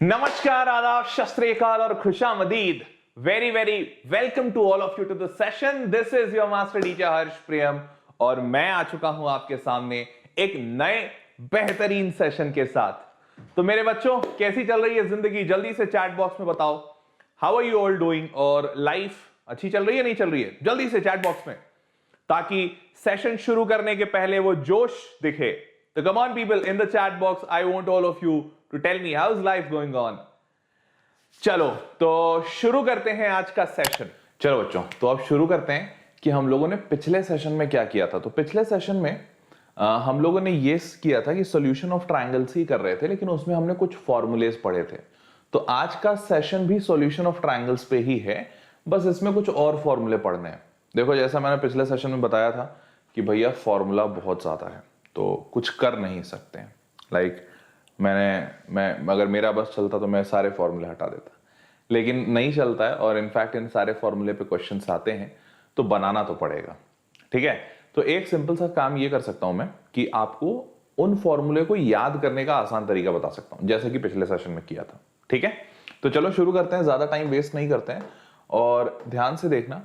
नमस्कार, आदाब, शस्त्र ए काल और खुशामदीद। Very very welcome to all of you to the session. This is your master teacher Harsh Priyam और मैं आ चुका हूं आपके सामने एक नए बेहतरीन सेशन के साथ। तो मेरे बच्चों, कैसी चल रही है जिंदगी? जल्दी से चैट बॉक्स में बताओ how are you all doing, और लाइफ अच्छी चल रही है नहीं चल रही है? जल्दी से चैट बॉक्स में, ताकि सेशन शुरू करने के पहले वो जोश दिखे। तो come on people in the chat box, I want all of you to tell me how is life going on. चलो तो शुरू करते हैं आज का सेशन। चलो बच्चों, तो अब शुरू करते हैं कि हम लोगों ने पिछले सेशन में क्या किया था। तो पिछले सेशन में हम लोगों ने ये किया था कि सॉल्यूशन ऑफ ट्रायंगल्स ही कर रहे थे, लेकिन उसमें हमने कुछ फॉर्मूलेस पढ़े थे। तो आज का सेशन भी सॉल्यूशन ऑफ ट्रायंगल्स पे ही है, बस इसमें कुछ और फॉर्मूले पढ़ने हैं। देखो, जैसा मैंने पिछले सेशन में बताया था कि भैया फॉर्मूला बहुत ज्यादा है तो कुछ कर नहीं सकते। लाइक मैं अगर मेरा बस चलता तो मैं सारे फॉर्मूले हटा देता, लेकिन नहीं चलता है और इनफैक्ट इन सारे फॉर्मूले पे क्वेश्चंस आते हैं तो बनाना तो पड़ेगा। ठीक है, तो एक सिंपल सा काम ये कर सकता हूं मैं कि आपको उन फॉर्मूले को याद करने का आसान तरीका बता सकता हूं, जैसे कि पिछले सेशन में किया था। ठीक है, तो चलो शुरू करते हैं, ज्यादा टाइम वेस्ट नहीं करते हैं। और ध्यान से देखना,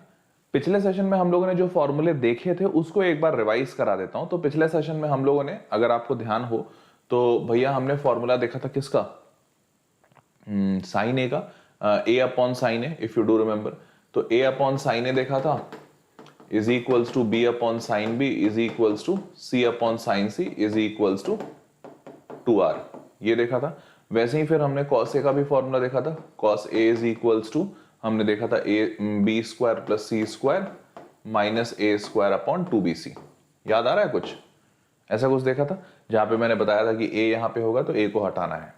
पिछले सेशन में हम लोगों ने जो फॉर्मूले देखे थे उसको एक बार रिवाइज करा देता हूं। तो पिछले सेशन में हम लोगों ने, अगर आपको ध्यान हो तो भैया, हमने फॉर्मूला देखा था किसका? साइन ए का, a upon sine a, if you do remember. तो ए अपॉन साइन ए देखा था is equals to b upon sine b is equals to c upon sine c is equals to 2r, ये देखा था। वैसे ही फिर हमने कॉस ए का भी फॉर्मूला देखा था, cos a is equals to, हमने देखा था a b square plus c square minus a square upon 2bc। याद आ रहा है कुछ? ऐसा कुछ देखा था जहां पे मैंने बताया था कि ए यहां पे होगा तो ए को हटाना है।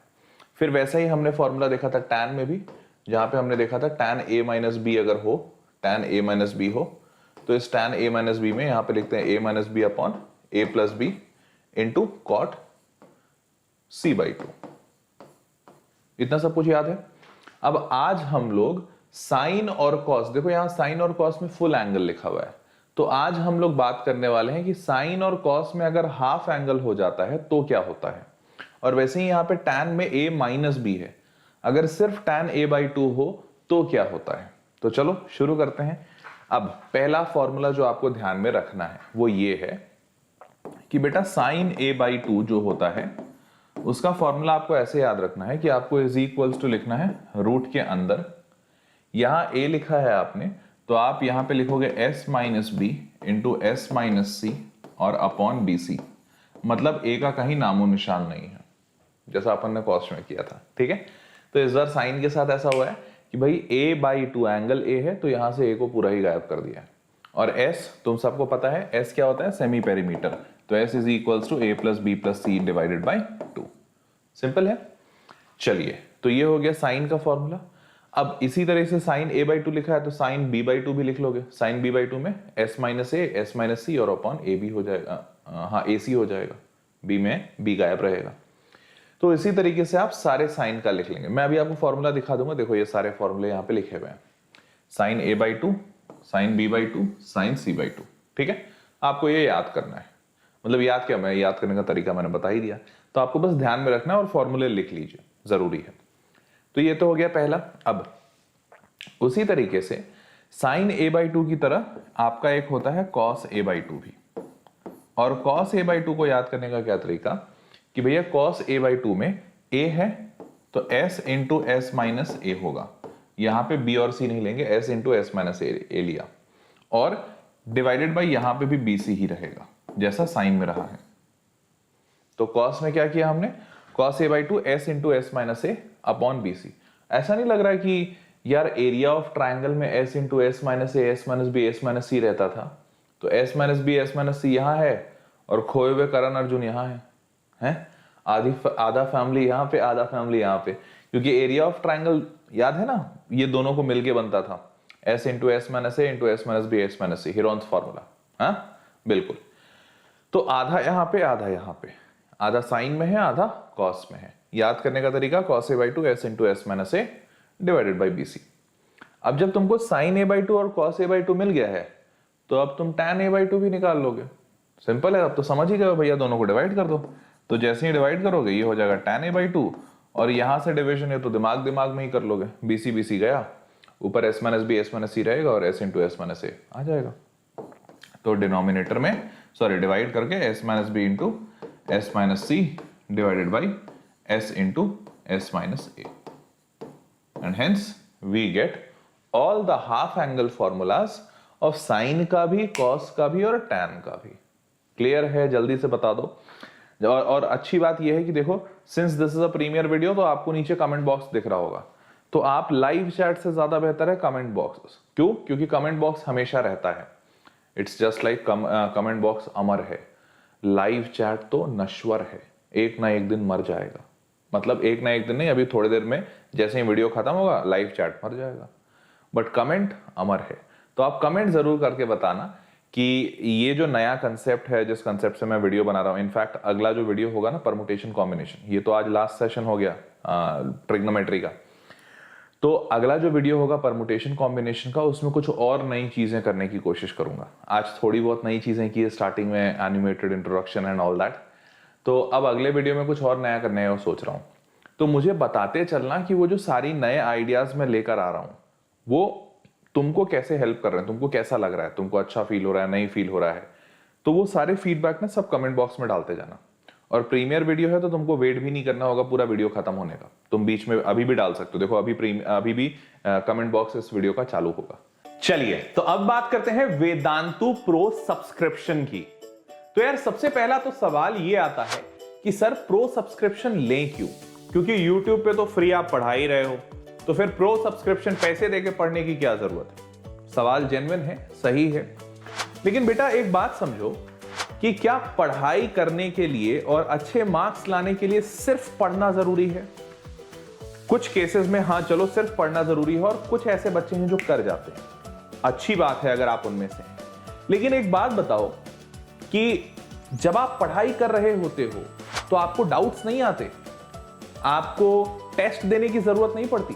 फिर वैसा ही हमने फॉर्मूला देखा था tan में भी, जहां पे हमने देखा था tan a माइनस बी अगर हो, tan a माइनस बी हो, तो इस tan a माइनस बी में यहां पे लिखते हैं a minus b upon a plus b into cot c by 2। इतना सब कुछ याद है। अब आज हम लोग साइन और कॉस, देखो यहां साइन और कॉस में फुल एंगल लिखा हुआ है, तो आज हम लोग बात करने वाले हैं कि साइन और कॉस में अगर हाफ एंगल हो जाता है तो क्या होता है। और वैसे ही यहां पे tan में a माइनस बी है, अगर सिर्फ tan a बाई 2 हो तो क्या होता है। तो चलो शुरू करते हैं। अब पहला फॉर्मूला जो आपको ध्यान में रखना है वो ये है कि बेटा साइन a बाई 2 जो होता है उसका फॉर्मूला आपको ऐसे याद रखना है कि आपको इज इक्वल्स टू लिखना है रूट के अंदर, यहां a लिखा है आपने तो आप यहां पे लिखोगे s minus b into s minus c और अपॉन बी सी। मतलब a का कहीं नामो निशान नहीं है, जैसा अपन ने कॉस्ट में किया था। ठीक है, तो इस बार साइन के साथ ऐसा हुआ है कि भाई a बाई 2 एंगल a है तो यहां से a को पूरा ही गायब कर दिया है। और s तुम सबको पता है s क्या होता है? Semi perimeter. तो s is equals to a plus b plus c divided by 2। Simple है। चलिए, तो ये हो गया साइन का फॉर्मूला। अब इसी तरह से साइन a बाई 2 लिखा है तो साइन b बाई 2 भी लिख लोगे। साइन b बाई 2 में s minus a, s minus c और अपॉन a भी हो जाएगा, हाँ ac हो जाएगा, b में b गायब रहेगा। तो इसी तरीके से आप सारे साइन का लिख लेंगे। मैं अभी आपको फॉर्मूला दिखा दूंगा। देखो ये सारे फॉर्मूले यहाँ पे लिखे हुए हैं, sine a by 2, sine b by 2, sine c by 2। ठीक है, आपको ये याद करना है। मतलब याद क्या, मैं याद करने का तरीका मैंने बता ही दिया, तो आपको बस ध्यान में रखना है और फॉर्मूले लिख लीजिए, जरूरी है। तो ये तो हो गया पहला। अब उसी तरीके से साइन a बाई 2 की तरह आपका एक होता है कॉस a बाई 2 भी। और कॉस a बाई 2 को याद करने का क्या तरीका कि भैया कॉस a बाई 2 में a है तो s इंटू एस माइनस ए होगा। यहां पे b और c नहीं लेंगे, s इंटू एस माइनस ए लिया, और डिवाइडेड बाई यहां पे भी bc ही रहेगा जैसा साइन में रहा है। तो कॉस में क्या किया हमने? Cos a by 2 s into s minus a upon b c. ऐसा नहीं लग रहा है कि यार एरिया ऑफ ट्राइंगल में s into s minus a, s minus b, s minus c रहता था, तो s minus b, s minus c यहाँ है और खोए हुए करण अर्जुन यहाँ है आधा फैमिली यहाँ पे, आधा फैमिली यहाँ पे, क्योंकि एरिया ऑफ ट्राइंगल याद है ना, ये दोनों को मिलके बनता था s into s minus a into s minus b, s minus c, Heron's formula. हाँ बिल्कुल। तो आधा यहाँ पे, आधा यहाँ पे, आधा साइन में है, आधा कॉस में है। याद करने का तरीका cos a by 2 s into s minus a divided by b c. अब जब तुमको साइन ए बाई 2 और कॉस ए बाई 2 मिल गया है तो अब तुम tan a बाई 2 भी निकाल लोगे। सिंपल है, अब तो समझ ही गए भैया, दोनों को डिवाइड कर दो। तो जैसे ही डिवाइड करोगे ये हो जाएगा tan a बाई 2 और यहां से डिवीजन है तो दिमाग दिमाग में ही कर लोगे, BC BC गया, ऊपर S minus B S minus C रहेगा और S into S minus A आ जाएगा। तो डिनोमिनेटर में डिवाइड करके S minus B into S minus C divided by S into S minus A, and hence we get all the half angle formulas of sine का भी, cos का भी और टैन का भी। क्लियर है? जल्दी से बता दो। और अच्छी बात यह है कि देखो, since this is a premiere video तो आपको नीचे कमेंट बॉक्स दिख रहा होगा, तो आप लाइव चैट से ज्यादा बेहतर है कमेंट बॉक्स। क्यों? क्योंकि कमेंट बॉक्स हमेशा रहता है, it's just like comment box अमर है, लाइव चैट तो नश्वर है, एक ना एक दिन मर जाएगा। मतलब एक ना एक दिन नहीं, अभी थोड़ी देर में जैसे ही वीडियो खत्म होगा लाइव चैट मर जाएगा, बट कमेंट अमर है। तो आप कमेंट जरूर करके बताना कि ये जो नया कंसेप्ट है, जिस कंसेप्ट से मैं वीडियो बना रहा हूं, इनफैक्ट अगला जो वीडियो होगा ना परमुटेशन कॉम्बिनेशन, ये तो आज लास्ट सेशन हो गया ट्रिग्नोमेट्री का, तो अगला जो वीडियो होगा परमुटेशन कॉम्बिनेशन का, उसमें कुछ और नई चीजें करने की कोशिश करूंगा। आज थोड़ी बहुत नई चीजें की है स्टार्टिंग में, animated introduction and all that, तो अब अगले वीडियो में कुछ और नया करने का सोच रहा हूं। तो मुझे बताते चलना कि वो जो सारी नए आइडियाज मैं लेकर आ रहा हूं वो तुमको कैसे हेल्प कर रहे हैं, तुमको कैसा लग रहा है, तुमको अच्छा फील हो रहा है, नहीं फील हो रहा है, तो वो सारे फीडबैक ना सब कमेंट बॉक्स में डालते जाना। और प्रीमियर वीडियो है तो तुमको वेट भी नहीं करना होगा पूरा वीडियो खत्म होने का, तुम बीच में अभी भी डाल सकते हो। देखो अभी भी कमेंट बॉक्स इस वीडियो का चालू होगा। चलिए, तो अब बात करते हैं वेदांतु प्रो सब्सक्रिप्शन की। तो यार सबसे पहला तो सवाल ये आता है कि सर प्रो सब्सक्रिप्शन लें क्यों? क्योंकि YouTube पे तो फ्री आप पढ़ा ही रहे हो, तो फिर प्रो सब्सक्रिप्शन पैसे देके पढ़ने की क्या जरूरत है? सवाल जेन्युइन है, सही है, लेकिन बेटा एक बात समझो कि क्या पढ़ाई करने के लिए और अच्छे मार्क्स लाने के लिए सिर्फ पढ़ना जरूरी है? कुछ केसेस में हाँ चलो सिर्फ पढ़ना जरूरी है, और कुछ ऐसे बच्चे हैं जो कर जाते हैं, अच्छी बात है अगर आप उनमें से हैं। लेकिन एक बात बताओ कि जब आप पढ़ाई कर रहे होते हो तो आपको डाउट्स नहीं आते? आपको टेस्ट देने की जरूरत नहीं पड़ती?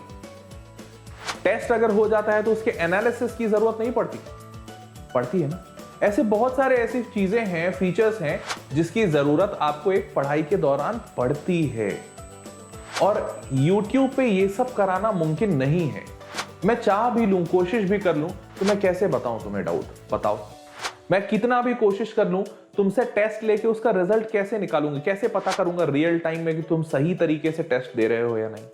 टेस्ट अगर हो जाता है तो उसके एनालिसिस की जरूरत नहीं पड़ती? पड़ती है ना। ऐसे बहुत सारे ऐसी चीजें हैं, फीचर्स हैं जिसकी जरूरत आपको एक पढ़ाई के दौरान पड़ती है, और YouTube पे ये सब कराना मुमकिन नहीं है। मैं चाह भी लूं, कोशिश भी कर लूं, तो मैं कैसे बताऊं तुम्हें डाउट? बताओ, मैं कितना भी कोशिश कर लूं, तुमसे टेस्ट लेके उसका रिजल्ट कैसे निकालूंगा, कैसे पता करूंगा रियल टाइम में कि तुम सही तरीके से टेस्ट दे रहे हो या नहीं?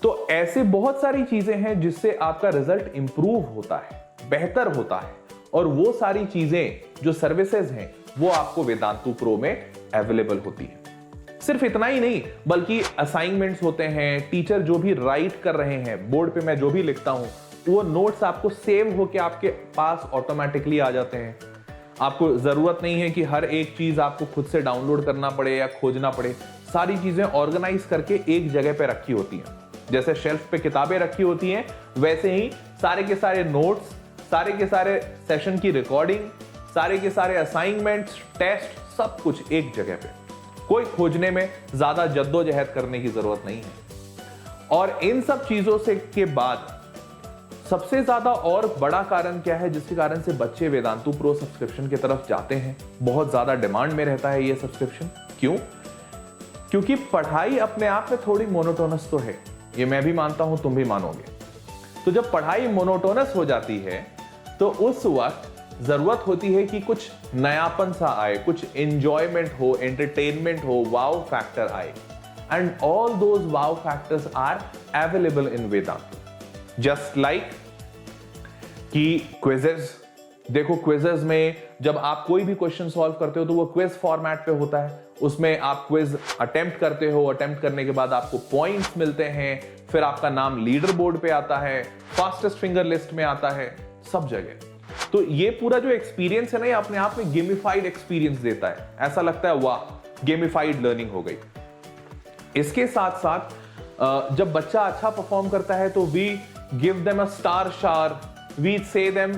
तो ऐसे बहुत सारी चीजें हैं जिससे आपका रिजल्ट इंप्रूव होता है, बेहतर होता है, और वो सारी चीजें जो सर्विसेज हैं वो आपको वेदांतु प्रो में अवेलेबल होती है। सिर्फ इतना ही नहीं, बल्कि असाइनमेंट्स होते हैं, टीचर जो भी राइट कर रहे हैं, बोर्ड पे मैं जो भी लिखता हूं वो नोट्स आपको सेव होके आपके पास ऑटोमेटिकली आ जाते हैं। आपको जरूरत नहीं है कि हर एक चीज आपको खुद से डाउनलोड करना पड़े या खोजना पड़े, सारी चीजें ऑर्गेनाइज करके एक जगह पे रखी होती हैं। जैसे शेल्फ पे किताबें रखी होती हैं, वैसे ही सारे के सारे नोट्स, सारे के सारे सेशन की रिकॉर्डिंग, सारे के सारे असाइनमेंट्स, टेस्ट, सब कुछ एक जगह पे। कोई खोजने में ज्यादा जद्दोजहद करने की जरूरत नहीं है। और इन सब चीजों से के बाद सबसे ज्यादा और बड़ा कारण क्या है जिसके कारण से बच्चे वेदांतु प्रो सब्सक्रिप्शन की तरफ जाते हैं? बहुत ज्यादा डिमांड में रहता है ये सब्सक्रिप्शन। क्यों? क्योंकि पढ़ाई अपने आप में थोड़ी मोनोटोनस तो है, ये मैं भी मानता हूं, तुम भी मानोगे। तो जब पढ़ाई मोनोटोनस हो जाती है तो उस वक्त जरूरत होती है कि कुछ नयापन सा आए, कुछ एंजॉयमेंट हो, एंटरटेनमेंट हो, वाव फैक्टर आए, and all those wow factors are available in Vedantu. Just like कि क्विजेस, देखो क्विजेस में जब आप कोई भी क्वेश्चन सॉल्व करते हो तो वो क्विज फॉर्मेट पे होता है, उसमें आप क्विज अटेम्प्ट करते हो, अटेम्प्ट करने के बाद आपको पॉइंट्स मिलते हैं, फिर आपका नाम लीडर बोर्ड पे आता है, फास्टेस्ट फिंगर लिस्ट में आता है, सब जगह। तो ये पूरा जो एक्सपीरियंस है ना, ये अपने आप में गेमिफाइड एक्सपीरियंस देता है, ऐसा लगता है वाह गेमिफाइड लर्निंग हो गई। इसके साथ साथ जब बच्चा अच्छा परफॉर्म करता है तो we give them a star शार, वी से देम,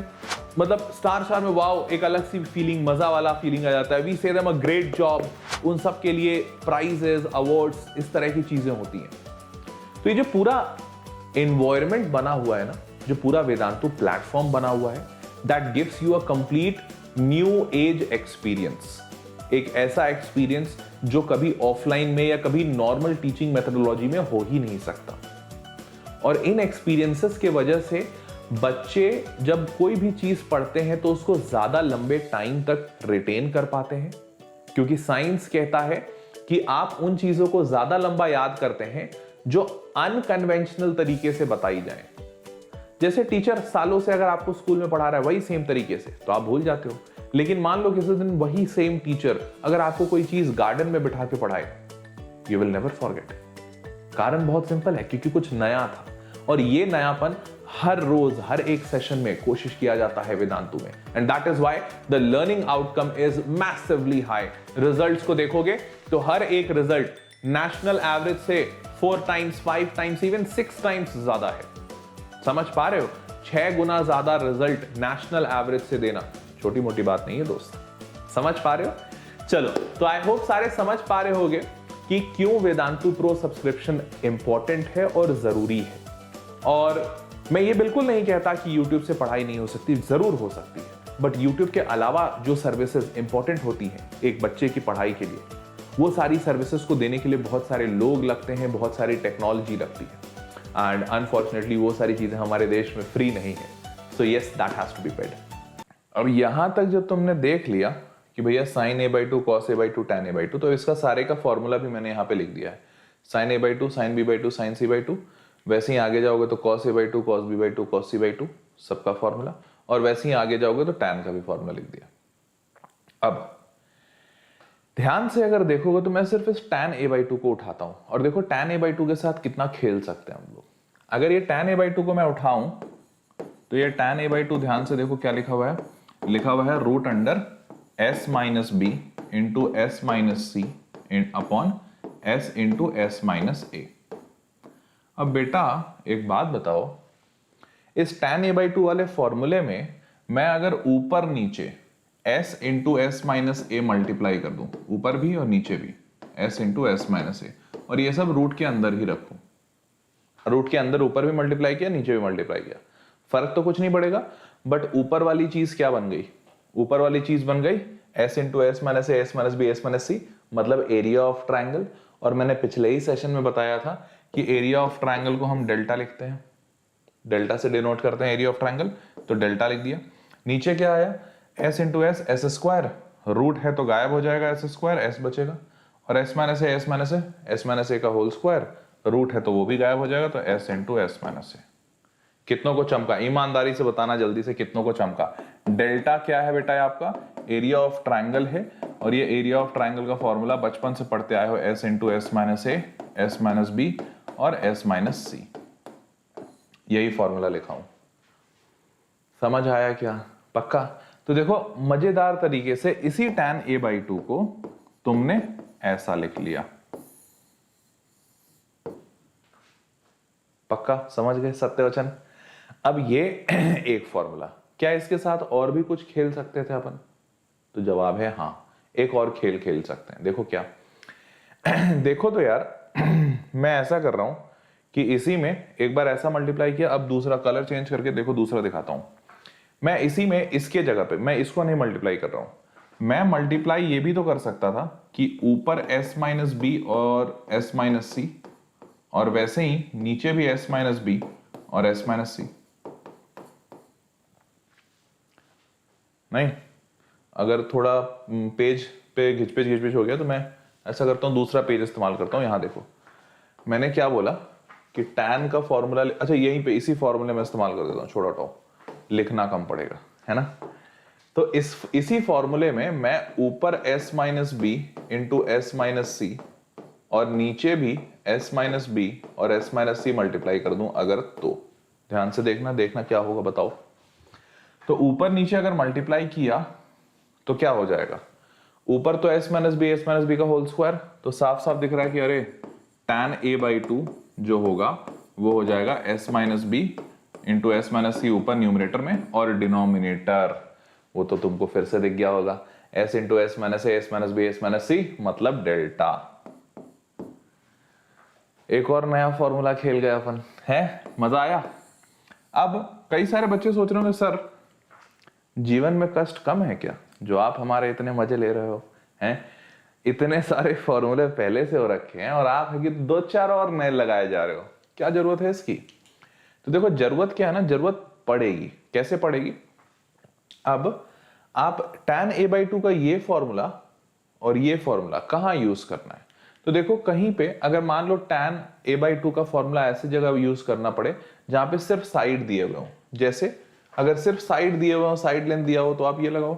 मतलब स्टार शार में वाओ एक अलग सी फीलिंग, मजा वाला फीलिंग आ जाता है, we say them a great job, उन सब के लिए प्राइजेस, अवार्ड्स, इस तरह की चीजें होती हैं। तो ये जो पूरा एनवायरनमेंट बना हुआ है ना, जो पूरा वेदांतु प्लेटफॉर्म बना हुआ है, that gives you a complete new age experience, एक ऐसा एक्सपीरियंस जो कभी ऑफलाइन में या कभी नॉर्मल टीचिंग मेथोडोलॉजी में हो ही नहीं सकता। और इन एक्सपीरियंसेस के वजह से बच्चे जब कोई भी चीज पढ़ते हैं तो उसको ज्यादा लंबे टाइम तक रिटेन कर पाते हैं, क्योंकि साइंस कहता है कि आप उन चीजों को ज्यादा लंबा याद करते हैं जो अनकन्वेंशनल तरीके से बताई जाए। जैसे टीचर सालों से अगर आपको स्कूल में पढ़ा रहा है वही सेम तरीके से, तो आप भूल जाते हो। लेकिन मान लो किसी दिन वही सेम टीचर अगर आपको कोई चीज गार्डन में बिठा के पढ़ाए, यू विल नेवर फॉरगेट। कारण बहुत सिंपल है, क्योंकि कुछ नया था, और ये नयापन हर रोज हर एक सेशन में कोशिश किया जाता है वेदांतु में। And that is why the learning outcome is massively high. Results को देखोगे तो हर एक रिजल्ट नेशनल एवरेज से 4 टाइम्स 5 टाइम्स इवन 6 टाइम्स ज्यादा है। समझ पा रहे हो? 6 गुना ज्यादा रिजल्ट नेशनल एवरेज से देना छोटी मोटी बात नहीं है दोस्त। समझ पा रहे हो? चलो, तो आई होप सारे समझ पा रहे होगे कि क्यों वेदांतु प्रो सब्सक्रिप्शन इंपॉर्टेंट है और जरूरी है। और मैं ये बिल्कुल नहीं कहता कि YouTube से पढ़ाई नहीं हो सकती, जरूर हो सकती है, बट YouTube के अलावा जो सर्विसेज इंपॉर्टेंट होती हैं एक बच्चे की पढ़ाई के लिए, वो सारी सर्विसेज को देने के लिए बहुत सारे लोग लगते हैं, बहुत सारी टेक्नोलॉजी लगती है, एंड अनफॉर्चुनेटली वो सारी चीजें हमारे देश में फ्री नहीं है। So yes, that has to be paid. अब यहां तक जब तुमने देख लिया कि भैया sin a/2 cos a/2 tan a/2, तो इसका सारे का फॉर्मूला भी मैंने यहां पे लिख दिया है। sin a/2 sin b/2 sin c/2, वैसे ही आगे जाओगे तो cos a/2 cos b/2 cos c/2 सबका फॉर्मूला, और वैसे ही आगे जाओगे तो tan का भी फॉर्मूला लिख दिया। अब ध्यान से अगर देखोगे तो मैं सिर्फ इस tan a/2 को उठाता हूं, और देखो tan a/2 के साथ कितना खेल सकते हैं हम लोग। अगर ये tan a/2 को मैं उठाऊं तो ये tan a/2, ध्यान से देखो क्या लिखा हुआ है, लिखा हुआ है root under s minus b into s minus c upon s into s minus a. अब बेटा एक बात बताओ, इस tan a/2 वाले फॉर्मूले में मैं अगर ऊपर नीचे s into s minus A multiply कर दूं, ऊपर भी और नीचे भी s into s minus a, और ये सब रूट के अंदर ही रखूं, रूट के अंदर ऊपर भी मल्टीप्लाई किया नीचे भी मल्टीप्लाई किया, फर्क तो कुछ नहीं पड़ेगा, बट ऊपर वाली चीज क्या बन गई? ऊपर वाली चीज बन गई s into s minus a, s minus b, s minus c, मतलब एरिया ऑफ ट्राइंगल। और मैंने पिछले ही सेशन में बताया था कि एरिया ऑफ ट्राइंगल को हम डेल्टा लिखते हैं, डेल्टा से डिनोट करते हैं एरिया ऑफ ट्राइंगल, तो डेल्टा लिख दिया। नीचे क्या आया? s into s, s square, root है तो गायब हो जाएगा एस स्क्वायर, एस बचेगा, और S minus a, s minus a, s minus ए का होल स्क्वायर, रूट है तो वो भी गायब हो जाएगा, तो s इंटू एस माइनस ए। कितनों को चमका? ईमानदारी से बताना जल्दी से, कितनों को चमका? डेल्टा क्या है बेटा? आपका एरिया ऑफ ट्राइंगल है, और ये एरिया ऑफ ट्राइंगल का फॉर्मूला बचपन से पढ़ते आए हो, s into s minus a, s minus b और s माइनस सी, यही फॉर्मूला लिखा हूं। समझ आया क्या? पक्का? तो देखो मजेदार तरीके से इसी tan a/2 को तुमने ऐसा लिख लिया। पक्का समझ गए सत्यवचन? अब ये एक फॉर्मूला, क्या इसके साथ और भी कुछ खेल सकते थे अपन? तो जवाब है हाँ, एक और खेल खेल सकते हैं। देखो क्या? देखो तो यार, मैं ऐसा कर रहा हूं कि इसी में एक बार ऐसा मल्टीप्लाई किया, अब दूसरा कलर चेंज करके देखो दूसरा दिखाता हूं। मैं इसी में इसके जगह पे मैं इसको नहीं मल्टीप्लाई कर रहा हूं, मैं मल्टीप्लाई ये भी तो कर सकता था कि ऊपर s माइनस बी और s माइनस सी, और वैसे ही नीचे भी s माइनस बी और s माइनस सी। नहीं, अगर थोड़ा पेज पे घिचपिच हो गया तो मैं ऐसा करता हूं, दूसरा पेज इस्तेमाल करता हूं। यहां देखो मैंने क्या बोला कि tan का फॉर्मूला, अच्छा यहीं पे इसी फॉर्मूले में इस्तेमाल कर देता हूं, छोड़ा हटाओ, लिखना कम पड़ेगा, है ना। तो इसी फॉर्मूले में मैं ऊपर s minus b into s minus c और नीचे भी s माइनस बी और s माइनस सी मल्टीप्लाई कर दूं अगर, तो ध्यान से देखना क्या होगा बताओ। तो ऊपर नीचे अगर मल्टीप्लाई किया तो क्या हो जाएगा? ऊपर तो s माइनस बी का होल स्क्वायर, तो साफ साफ दिख रहा है कि अरे tan a/2 जो होगा वो हो जाएगा s minus b into s minus c ऊपर न्यूमरेटर में, और डिनोमिनेटर वो तो तुमको फिर से दिख गया होगा, s into s minus a, s minus b, s minus c, मतलब डेल्टा। एक और नया फॉर्मूला खेल गया अपन, है? मजा आया? अब कई सारे बच्चे सोच रहे होंगे सर जीवन में कष्ट कम है क्या जो आप हमारे इतने मजे ले रहे हो हैं? इतने सारे फॉर्मूले पहले से हो रखे हैं और आप है कि 2-4 और नए लगाए जा रहे हो, क्या जरूरत है इसकी? तो देखो जरूरत क्या है ना, जरूरत पड़ेगी। कैसे पड़ेगी? अब आप tan a/2 का ये फॉर्मूला और ये फॉर्मूला कहां यूज करना है? तो देखो कहीं पे अगर मान लो tan a/2 का फॉर्मूला ऐसी जगह यूज करना पड़े जहां पे सिर्फ साइड दिए हुए हो, जैसे अगर सिर्फ साइड दिए हुए हो, साइड लेंथ दिया हो, तो आप ये लगाओ।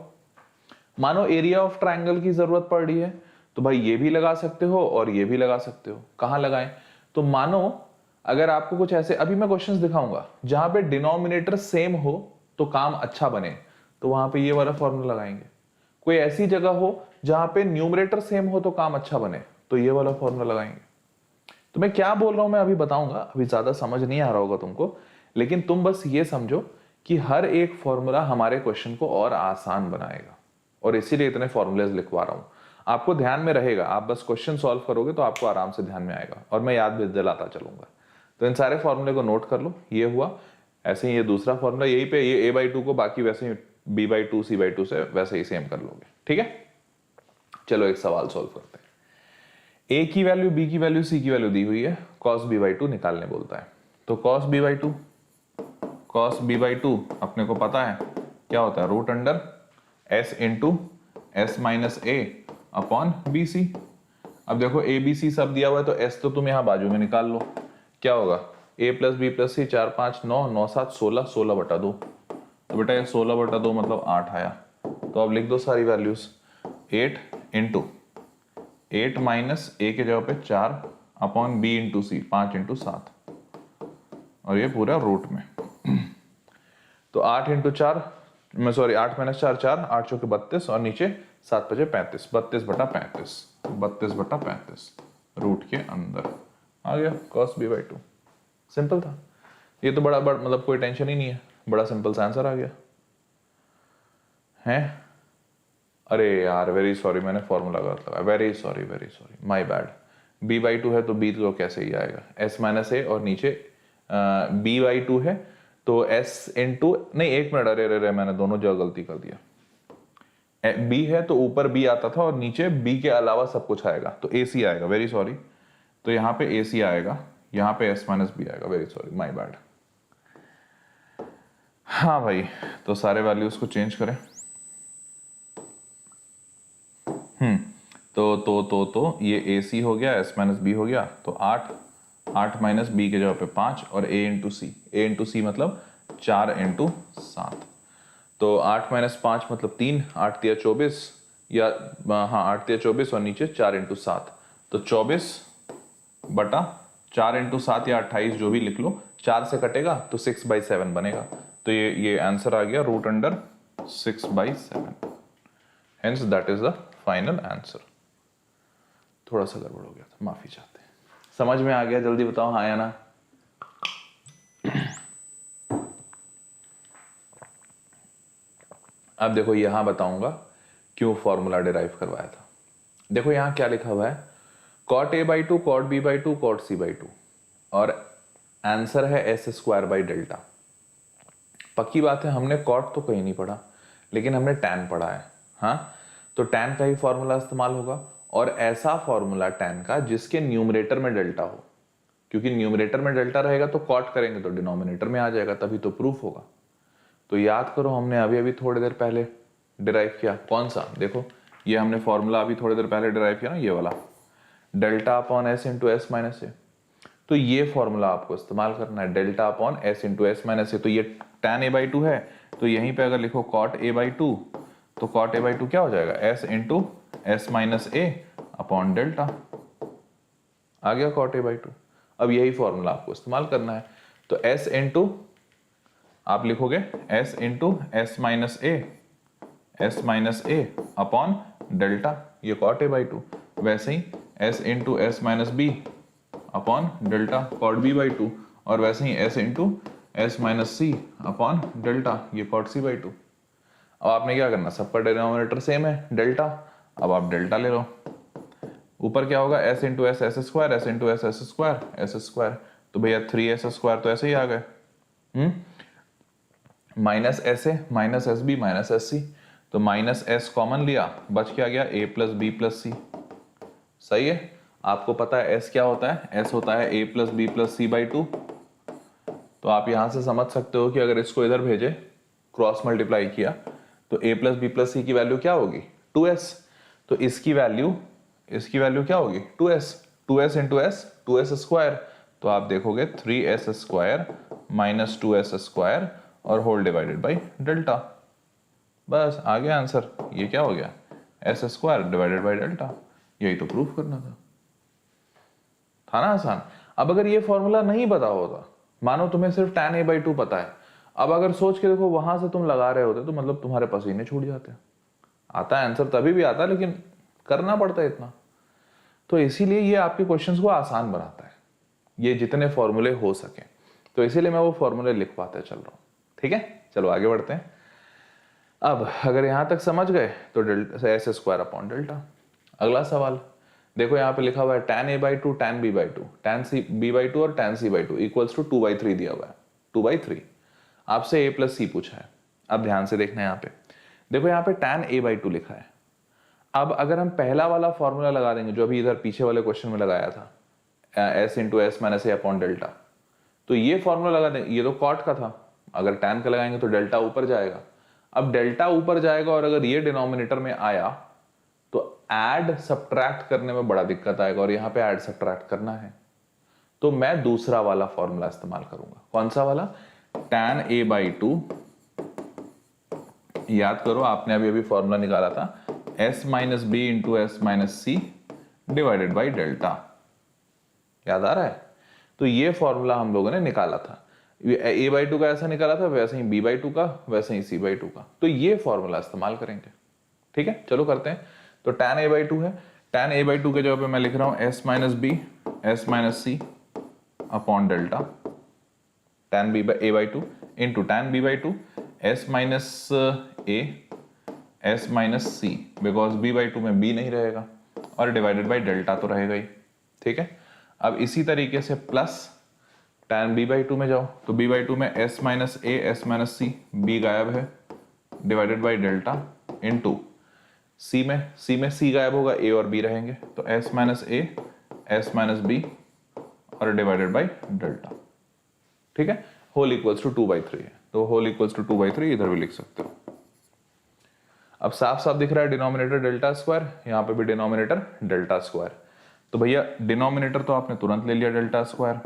मानो एरिया ऑफ ट्राइंगल की जरूरत पड़ रही है, तो भाई ये भी लगा सकते हो और ये भी लगा सकते हो। कहां लगाएं? तो मानो अगर आपको कुछ ऐसे, अभी मैं क्वेश्चंस दिखाऊंगा जहां पे डिनोमिनेटर सेम हो तो काम अच्छा बने, तो वहां पे ये वाला फॉर्मूला लगाएंगे। कोई ऐसी जगह हो जहां पे न्यूमरेटर सेम हो तो काम अच्छा बने, तो ये वाला फॉर्मूला लगाएंगे। तो मैं क्या बोल रहा हूं मैं अभी बताऊंगा, अभी ज्यादा समझ नहीं आ रहा होगा तुमको, लेकिन तुम बस ये समझो कि हर एक फॉर्मूला हमारे क्वेश्चन को और आसान बनाएगा, और इसीलिए इतने फॉर्मूलेज लिखवा रहा हूं। आपको ध्यान में रहेगा, आप बस क्वेश्चन सॉल्व करोगे तो आपको आराम से ध्यान में आएगा, और मैं याद भी दिलाता चलूंगा। तो इन सारे फॉर्मूले को नोट कर लो। ये हुआ, ऐसे ही ये दूसरा फॉर्मूला, यही पे ये a/2 को बाकी वैसे ही b/2 c/2 से वैसे ही सेम कर लोगे। ठीक है, चलो एक सवाल सॉल्व करते हैं। a की वैल्यू, b की वैल्यू, c की वैल्यू दी हुई है, cos b/2 निकालने बोलता है। तो cos b/2 अपने को पता है क्या होता है, root under s into s minus a upon b c. अब देखो a b c सब दिया हुआ है, तो s तो तुम यहां बाजू में निकाल लो। क्या होगा, a plus b plus c, 4 5 9 9 7 16, 16/2। तो बेटा ये 16/2 मतलब 8 आया। तो अब लिख दो सारी वैल्यूज। 8 इंटू 8 माइनस a के जगह पे 4 अपॉन b इंटू सी, 5 इंटू 7, और ये पूरा रूट में। तो 8 इंटू 4 मैं सॉरी 8 माइनस 4 4, 8 चौके 32, और नीचे 7 5 35, 32/35, 32/35 रूट के अंदर आ गया cos b/2। सिंपल था ये तो, बड़ा मतलब कोई टेंशन ही नहीं है, बड़ा सिंपल सा आंसर आ गया है। अरे यार वेरी सॉरी, मैंने फॉर्मूला गलत लगाया, very sorry my bad. b/2 है तो b तो कैसे ही आएगा, s माइनस a, और नीचे b/2 है तो s इंटू, नहीं एक मिनट, अरे मैंने दोनों जगह गलती कर दिया। b है तो ऊपर b आता था और नीचे b के अलावा सब कुछ आएगा, तो ac आएगा, वेरी सॉरी। तो यहाँ पे ac आएगा, यहाँ पे s माइनस b आएगा, वेरी सॉरी माय बैड। हाँ भाई, तो सारे वैल्यूज को चेंज करें। तो ये AC हो गया, S माइनस बी हो गया, तो 8 माइनस बी के जगह पे 5, और A इंटू सी मतलब 4 इंटू 7। तो 8 माइनस 5 मतलब 3, 8 तिया 24, या हाँ 8 तिया 24, और नीचे 4 इंटू 7, तो 24/4 इंटू 7 या 28 जो भी लिख लो, 4 से कटेगा तो 6/7 बनेगा। तो ये आंसर आ गया root under 6/7। Hence that is the final answer. थोड़ा सा गड़बड़ हो गया था, माफी चाहते हैं। समझ में आ गया? जल्दी बताओ हाँ या ना। अब देखो यहां बताऊंगा क्यों फॉर्मूला डिराइव करवाया था। देखो यहां क्या लिखा हुआ है, cot a/2, cot b/2, cot c/2, और आंसर है s²/डेल्टा। पक्की बात है हमने cot तो कहीं नहीं पढ़ा, लेकिन हमने tan पढ़ा है। हाँ, तो tan का ही फॉर्मूला इस्तेमाल होगा, और ऐसा फॉर्मूला tan का जिसके न्यूमरेटर में डेल्टा हो, क्योंकि न्यूमरेटर में डेल्टा रहेगा तो cot करेंगे तो डिनोमिनेटर में आ जाएगा, तभी तो प्रूफ होगा। तो याद करो हमने अभी थोड़ी देर पहले डिराइव किया, कौन सा, देखो ये हमने फॉर्मूला अभी थोड़ी देर पहले डिराइव किया ना, ये वाला, delta upon s into s minus a. तो ये फॉर्मूला आपको इस्तेमाल करना है, delta upon s into s minus a. तो ये tan a/2 है, तो यहीं पे अगर लिखो cot a/2, तो cot a/2 क्या हो जाएगा, s into s minus a upon delta. आ गया cot a/2। अब यही फॉर्मूला आपको इस्तेमाल करना है, तो s इंटू आप लिखोगे s into s minus a upon delta, ये cot a/2। वैसे ही s into s minus b upon delta, cot b/2, और वैसे ही s into s minus c upon delta, ये cot c/2। अब आपने क्या करना, सबका डिनोमिनेटर सेम है डेल्टा, अब आप डेल्टा ले लो। ऊपर क्या होगा, s into s s square, s into s s square, s square, तो भैया 3s स्क्वायर तो ऐसे ही आ गए। Minus s a minus s b minus s c, तो माइनस एस कॉमन लिया, बच क्या गया a plus b plus c. सही है। आपको पता है एस क्या होता है, एस होता है a plus b plus c by two. तो आप यहां से समझ सकते हो कि अगर इसको इधर भेजे, क्रॉस मल्टीप्लाई किया, तो ए प्लस बी प्लस सी की वैल्यू क्या होगी, 2s। तो इसकी वैल्यू क्या होगी, 2s। 2s into S, 2s square. तो आप देखोगे 3s square minus 2s square और होल डिवाइडेड बाई डेल्टा। बस आ गया आंसर। ये क्या हो गया, S square divided by delta. यही तो प्रूफ करना था ना आसान। अब अगर ये फॉर्मूला नहीं पता होता, मानो तुम्हें सिर्फ tan a/2 पता है, अब अगर सोच के देखो वहां से तुम लगा रहे होते तो मतलब तुम्हारे पसीने छूट जाते। आता है आंसर, तभी भी आता है, लेकिन करना पड़ता है इतना। तो इसीलिए ये आपके क्वेश्चंस को आसान बनाता है, ये जितने फॉर्मूले हो सके। तो इसीलिए मैं वो फॉर्मूले लिखवाते चल रहा हूं। ठीक है, चलो आगे बढ़ते हैं। अब अगर यहां तक समझ गए तो delta S square upon delta. अगला सवाल देखो, यहाँ पे लिखा हुआ है tan a/2 tan b/2 tan b/2 और tan c/2 इक्वल्स टू 2/3 दिया हुआ है, 2/3। आपसे a प्लस सी पूछा है। अब ध्यान से देखना, यहाँ पे देखो, यहाँ पे tan a/2 लिखा है। अब अगर हम पहला वाला फॉर्मूला लगा देंगे जो अभी इधर पीछे वाले क्वेश्चन में लगाया था, s into s minus a upon delta, तो ये फॉर्मूला लगा देंगे। ये तो कॉट का था, अगर tan का लगाएंगे तो डेल्टा ऊपर जाएगा। अब डेल्टा ऊपर जाएगा और अगर ये डिनोमिनेटर में आया तो ऐड सब्ट्रैक्ट करने में बड़ा दिक्कत आएगा, और यहां पे ऐड सब्ट्रैक्ट करना है तो मैं दूसरा वाला फॉर्मूला इस्तेमाल करूंगा। कौन सा वाला, tan a/2, याद करो आपने अभी फॉर्मूला निकाला था, s minus b into s minus c divided by delta. याद आ रहा है। तो ये फॉर्मूला हम लोगों ने निकाला था, a/2 का ऐसा निकाला था, वैसे ही b/2 का, वैसे ही c/2 का। तो ये फॉर्मूला इस्तेमाल करेंगे। ठीक है, चलो करते हैं। तो tan a/2 है, tan a/2 के जगह पे मैं लिख रहा हूं s minus b s minus c upon delta, tan a/2 इंटू tan b/2 s minus a s minus c, because b/2 में b नहीं रहेगा, और डिवाइडेड बाई डेल्टा तो रहेगा ही। ठीक है, अब इसी तरीके से प्लस tan b/2 में जाओ, तो b/2 में s minus a s minus c, b गायब है, divided by delta into c में सी गायब होगा, ए और बी रहेंगे, तो s minus a s minus b और डिवाइडेड बाई डेल्टा। ठीक है, होल इक्वल्स टू 2/3 है, तो होल इक्वल्स टू 2/3 इधर भी लिख सकते हो। अब साफ साफ दिख रहा है डिनोमिनेटर डेल्टा स्क्वायर, यहां पे भी डिनोमिनेटर डेल्टा स्क्वायर। तो भैया डिनोमिनेटर तो आपने तुरंत ले लिया डेल्टा स्क्वायर।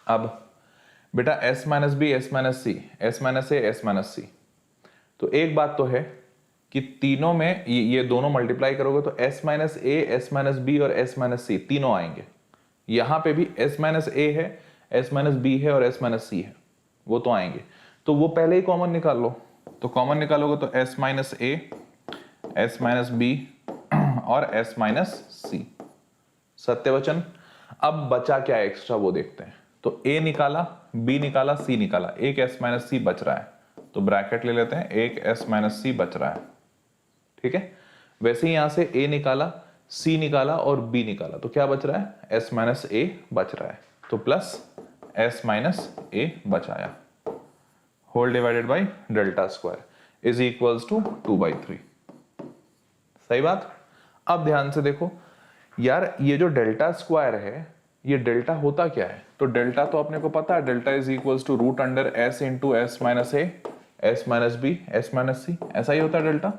अब बेटा s minus b s minus c, s minus a s minus c, तो एक बात तो है कि तीनों में ये दोनों मल्टीप्लाई करोगे तो s minus a s minus b और s माइनस सी तीनों आएंगे। यहां पे भी s माइनस ए है, s माइनस बी है और s माइनस सी है, वो तो आएंगे। तो वो पहले ही कॉमन निकाल लो, तो कॉमन निकालोगे तो s minus a s minus b और s माइनस सी, सत्यवचन। अब बचा क्या एक्स्ट्रा वो देखते हैं। तो a निकाला, b निकाला, c निकाला, एक s माइनस सी बच रहा है, तो ब्रैकेट ले लेते हैं, एक s माइनस सी बच रहा है। ठीक है, वैसे ही यहां से a निकाला, c निकाला और b निकाला, तो क्या बच रहा है, s माइनस a बच रहा है, तो प्लस s माइनस a बचाया, whole divided by delta square is equals to 2/3। सही बात। अब ध्यान से देखो यार, ये जो डेल्टा स्क्वायर है, ये डेल्टा होता क्या है, तो डेल्टा तो अपने को पता है, delta is equals to root under s into s minus a s minus b s minus c, ऐसा ही होता है डेल्टा।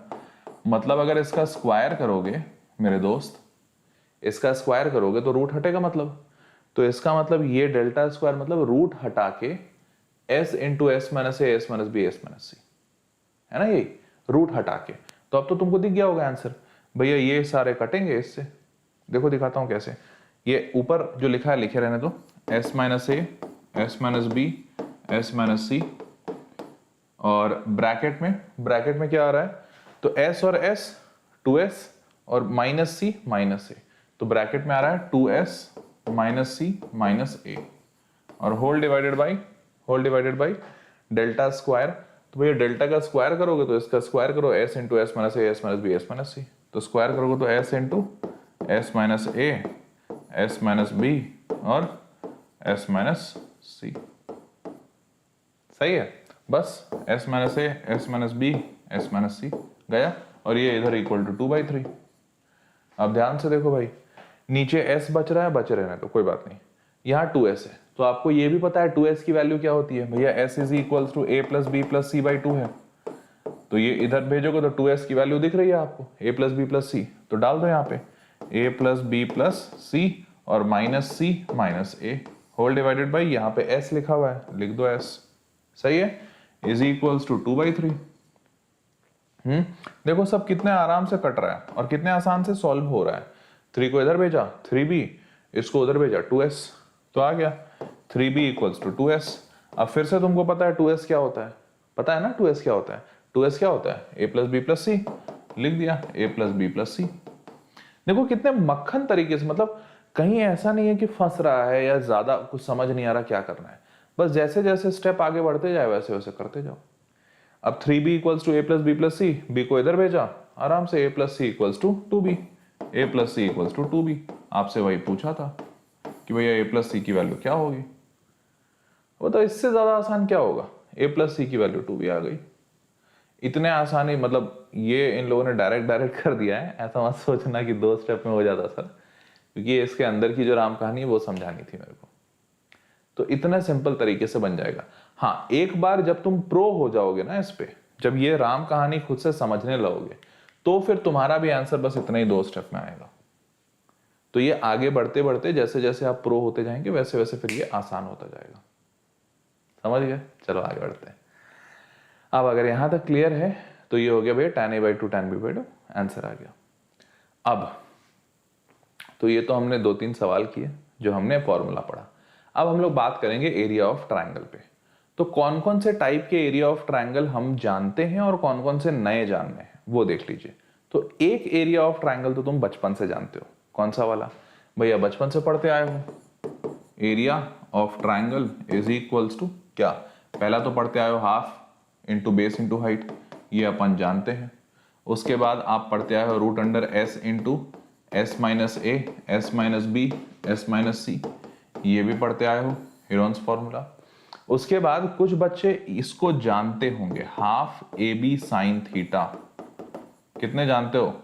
मतलब अगर इसका स्क्वायर करोगे मेरे दोस्त, इसका स्क्वायर करोगे तो रूट हटेगा, मतलब तो इसका मतलब ये डेल्टा स्क्वायर मतलब रूट हटा के s into s minus a s minus b s minus c, है ना, यही रूट हटा के। तो अब तो तुमको दिख गया होगा आंसर। भैया ये सारे कटेंगे इससे, देखो दिखाता हूं कैसे। ये ऊपर जो लिखा है लिखे रहने दो, s minus a s minus b s minus c, और ब्रैकेट में क्या आ रहा है, तो s और s 2s और माइनस सी माइनस ए, तो ब्रैकेट में आ रहा है 2s minus c minus a, और whole divided by delta square. तो भैया डेल्टा का स्क्वायर करोगे तो इसका स्क्वायर करो, s into s minus a s minus b s minus c, तो स्क्वायर करोगे तो s into s minus a s minus b और s माइनस सी। सही है, बस s minus a s minus b s minus c गया, और ये इधर इक्वल टू 2/3। अब ध्यान से देखो भाई, नीचे s बच रहा है, बच रहे हैं तो कोई बात नहीं, यहाँ 2s है, तो आपको ये भी पता है 2s की वैल्यू क्या होती है भैया, s is equal to a plus b plus c by 2 है, तो ये इधर भेजोगे तो 2s की वैल्यू दिख रही है आपको, a plus b plus c, तो डाल दो यहाँ पे a plus b plus c और minus c minus a whole divided by यहाँ पे s लिखा हुआ है, लिख दो s, सही है, इज इक्वल्स टू 2/3। देखो सब कितने आराम से कट रहा है और कितने आसान से सॉल्व हो रहा है। 3 को इधर भेजा 3b, इसको उधर भेजा 2s, तो आ गया 3b इक्वल्स टू 2s। अब फिर से तुमको पता है 2s क्या होता है, पता है ना 2s क्या होता है, 2s क्या होता है a प्लस बी प्लस सी, लिख दिया a प्लस बी प्लस सी। देखो कितने मक्खन तरीके से, मतलब कहीं ऐसा नहीं है कि फंस रहा है या ज्यादा कुछ समझ नहीं आ रहा क्या करना है, बस जैसे जैसे स्टेप आगे बढ़ते जाए वैसे वैसे करते जाओ। अब 3b equals to a plus b plus c, b को इधर भेजा आराम से a plus c equals to 2b, a plus c equals to 2b। आपसे वही पूछा था कि भैया a प्लस सी की वैल्यू क्या होगी, बताओ इससे ज्यादा आसान क्या होगा, a प्लस सी की वैल्यू 2b आ गई। इतने आसानी, मतलब ये इन लोगों ने डायरेक्ट कर दिया है, ऐसा मत सोचना कि 2 स्टेप में हो जाता सर, क्योंकि इसके अंदर की जो राम कहानी है वो समझानी थी मेरे को, तो इतना सिंपल तरीके से बन जाएगा। हाँ, एक बार जब तुम प्रो हो जाओगे ना इस पे, जब ये राम कहानी खुद से समझने लगोगे, तो फिर तुम्हारा भी आंसर बस इतना ही 2 स्टेप में आएगा। तो ये आगे बढ़ते बढ़ते जैसे जैसे आप प्रो होते जाएंगे वैसे वैसे फिर ये आसान होता जाएगा, समझ गए। चलो आगे बढ़ते हैं। अब अगर यहां तक क्लियर है तो ये हो गया भैया tan a/2 tan b/2, answer आ गया। अब तो ये तो हमने 2-3 सवाल किए जो हमने फॉर्मूला पढ़ा। अब हम लोग बात करेंगे एरिया ऑफ ट्रायंगल पे। तो कौन कौन से टाइप के एरिया ऑफ ट्रायंगल हम जानते हैं और कौन कौन से नए जानने हैं वो देख लीजिए। तो एक एरिया ऑफ ट्रायंगल तो तुम बचपन से जानते हो, कौन सा वाला भैया, बचपन से पढ़ते आए हो, area of triangle is equals to क्या, पहला तो पढ़ते आए हो half into base into height, ये अपन जानते हैं। उसके बाद आप पढ़ते आए हो root under s into s minus a s minus b s minus c, ये भी पढ़ते आए हो, हीरोन्स फॉर्मूला। उसके बाद कुछ बच्चे इसको जानते होंगे, half a b sine theta, कितने जानते हो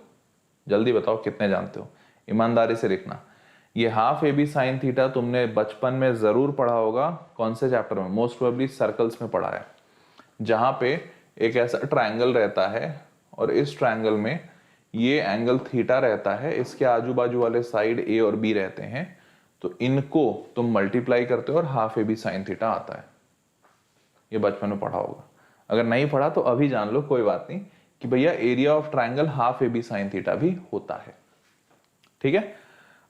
जल्दी बताओ कितने जानते हो, ईमानदारी से लिखना। ये half a b sine theta तुमने बचपन में जरूर पढ़ा होगा, कौन से चैप्टर में, मोस्ट प्रोबेबली सर्कल्स में पढ़ा है, जहां पे एक ऐसा ट्रायंगल रहता है और इस ट्रायंगल में ये एंगल थीटा रहता है, इसके आजू बाजू वाले साइड ए और बी रहते हैं, तो इनको तुम मल्टीप्लाई करते हो और half a b sine theta आता है। ये बचपन में पढ़ा होगा, अगर नहीं पढ़ा तो अभी जान लो, कोई बात नहीं, कि भैया area of triangle half a b sine theta भी होता है, ठीक है।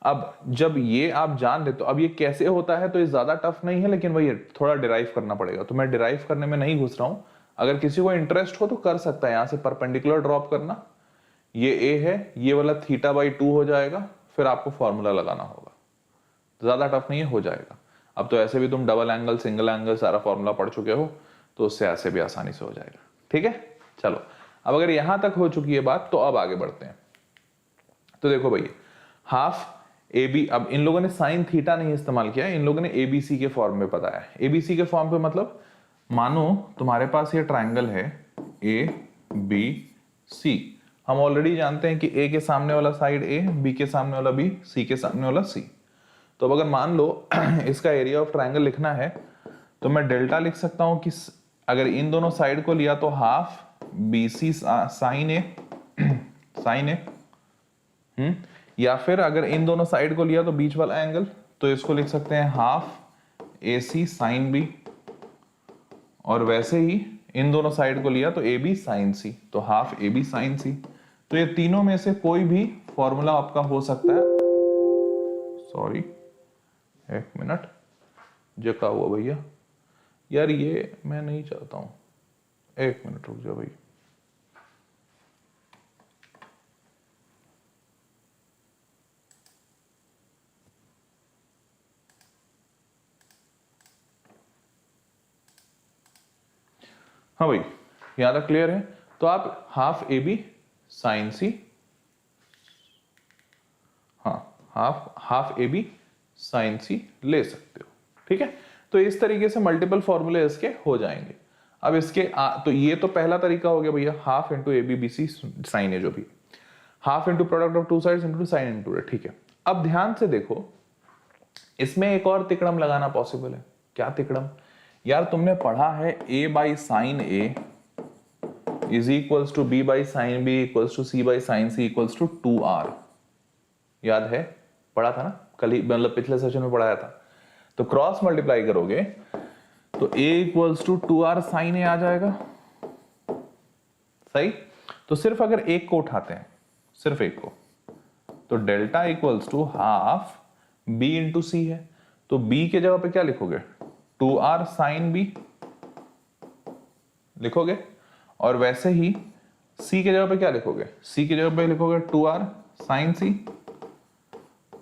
अब जब ये आप जान लेते हो, अब ये कैसे होता है तो ये ज्यादा टफ नहीं है, लेकिन वही थोड़ा डिराइव करना पड़ेगा, तो मैं डिराइव करने में नहीं घुस रहा हूं, अगर किसी को इंटरेस्ट हो तो कर सकता है, यहां से परपेंडिकुलर ड्रॉप करना, ये ए है, ये वाला थीटा बाई 2 हो जाएगा, फिर आपको फॉर्मूला लगाना होगा, ज्यादा टफ नहीं है, हो जाएगा। अब तो ऐसे भी तुम डबल एंगल सिंगल एंगल सारा फॉर्मूला पढ़ चुके हो, तो उससे ऐसे भी आसानी से हो जाएगा, ठीक है। चलो अब अगर यहां तक हो चुकी है बात तो अब आगे बढ़ते हैं। तो देखो भैया हाफ ए बी, अब इन लोगों ने साइन थीटा नहीं इस्तेमाल किया, इन लोगों ने एबीसी के फॉर्म में बताया। एबीसी के फॉर्म पे मतलब मानो तुम्हारे पास ये ट्रायंगल है ए बी सी, हम ऑलरेडी जानते हैं कि ए के सामने वाला साइड ए, बी के सामने वाला बी, सी के सामने वाला सी। तो अब अगर मान लो इसका एरिया ऑफ ट्रायंगल लिखना है तो मैं डेल्टा लिख सकता हूं कि अगर इन दोनों साइड को लिया तो हाफ बी सी साइन ए साइन ए, या फिर अगर इन दोनों साइड को लिया तो बीच वाला एंगल, तो इसको लिख सकते हैं हाफ ए सी साइन बी, और वैसे ही इन दोनों साइड को लिया तो ए बी साइन सी, तो हाफ ए बी साइन सी। तो ये तीनों में से कोई भी फॉर्मूला आपका हो सकता है। सॉरी एक मिनट, जो क्या हुआ भैया, यार ये मैं नहीं चाहता हूं, एक मिनट रुक जाओ भैया। हाँ भाई यहां तक क्लियर है, तो आप हाफ ए बी साइन सी, हाँ हाफ ए बी साइन सी ले सकते हो, ठीक है। तो इस तरीके से मल्टीपल फॉर्मूले इसके हो जाएंगे। अब इसके तो ये तो पहला तरीका हो गया भैया, half into a b b c sine a जो भी। Half into product of two sides into sine included, ठीक है। अब ध्यान से देखो, इसमें एक और तिकड़म लगाना पॉसिबल है। क्या तिकड़म? यार तुमने पढ़ा है a by sine a is equals to b by sine b equals to c by sine c equals to 2r, याद है? पढ़ा था ना कल ही, मतलब पिछले सेशन में पढ़ाया था। तो क्रॉस मल्टीप्लाई करोगे तो a equals to 2r sine a आ जाएगा, सही। तो सिर्फ अगर एक को उठाते हैं, सिर्फ एक को, तो delta equals to half b into c है। तो b के जगह पे क्या लिखोगे? 2r साइन b लिखोगे, और वैसे ही c के जगह पे क्या लिखोगे? c के जगह पे लिखोगे 2r साइन c,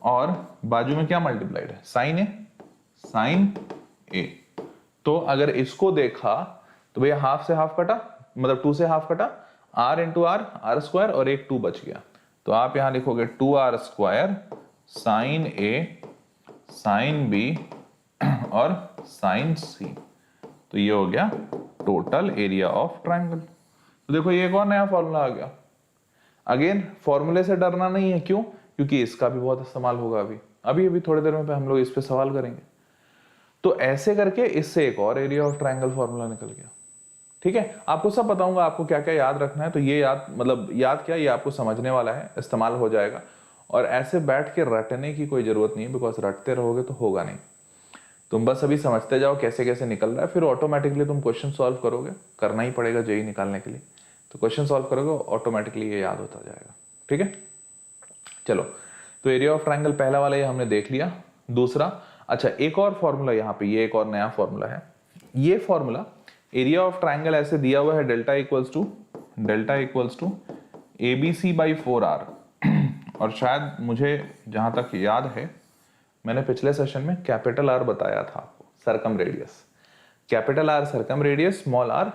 और बाजू में क्या मल्टीप्लाइड है? साइन ए, साइन ए। तो अगर इसको देखा तो भैया हाफ से हाफ कटा, मतलब 2 से हाफ कटा, r इंटू आर स्क्वायर, और एक 2 बच गया। तो आप यहां लिखोगे 2r स्क्वायर साइन ए साइन बी और साइन सी। तो ये हो गया टोटल एरिया ऑफ ट्रायंगल। तो देखो ये एक और नया फॉर्मूला आ गया। अगेन फॉर्मूले से डरना नहीं है, क्यों? क्योंकि इसका भी बहुत इस्तेमाल होगा अभी अभी थोड़ी देर में हम लोग इस पे सवाल करेंगे। तो ऐसे करके इससे एक और एरिया ऑफ ट्रायंगल फॉर्मूला निकल गया। ठीक है, आपको सब बताऊंगा आपको क्या क्या याद रखना है। तो ये याद, मतलब याद क्या, ये आपको समझने वाला है, इस्तेमाल हो जाएगा। और ऐसे बैठ के रटने की कोई जरूरत नहीं है, बिकॉज रटते रहोगे तो होगा नहीं। तुम बस अभी समझते जाओ कैसे कैसे निकल रहा है, फिर ऑटोमेटिकली तुम क्वेश्चन सॉल्व करोगे, करना ही पड़ेगा जेई निकालने के लिए। तो क्वेश्चन सॉल्व करोगे, ऑटोमेटिकली ये याद होता जाएगा। ठीक है, चलो। तो एरिया ऑफ ट्रायंगल पहला वाला ये हमने देख लिया। दूसरा, अच्छा एक और फॉर्मूला यहाँ पे, ये एक और नया फॉर्मूला है। ये फॉर्मूला एरिया ऑफ ट्रायंगल ऐसे दिया हुआ है, delta equals to a b c by 4r। और शायद मुझे जहां तक याद है, मैंने पिछले सेशन में कैपिटल R बताया था आपको, circumradius. Capital R circumradius, small r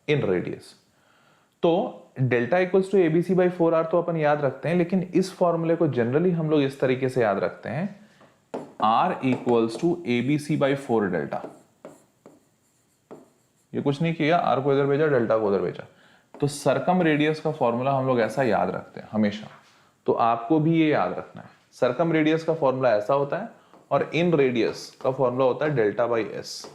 inradius. तो delta equals to ABC by 4r तो अपन याद रखते हैं, लेकिन इस फॉर्मूले को जनरली हम लोग इस तरीके से याद रखते हैं, r equals to ABC by 4 delta. ये कुछ नहीं किया, r को इधर भेजा, डेल्टा को उधर भेजा। तो सरकम रेडियस का फॉर्मूला हम लोग ऐसा याद रखते हैं हमेशा। तो आपको भी ये याद रखना है, सरकम रेडियस का फॉर्मूला ऐसा होता है, और इन रेडियस का फॉर्मूला होता है delta by S,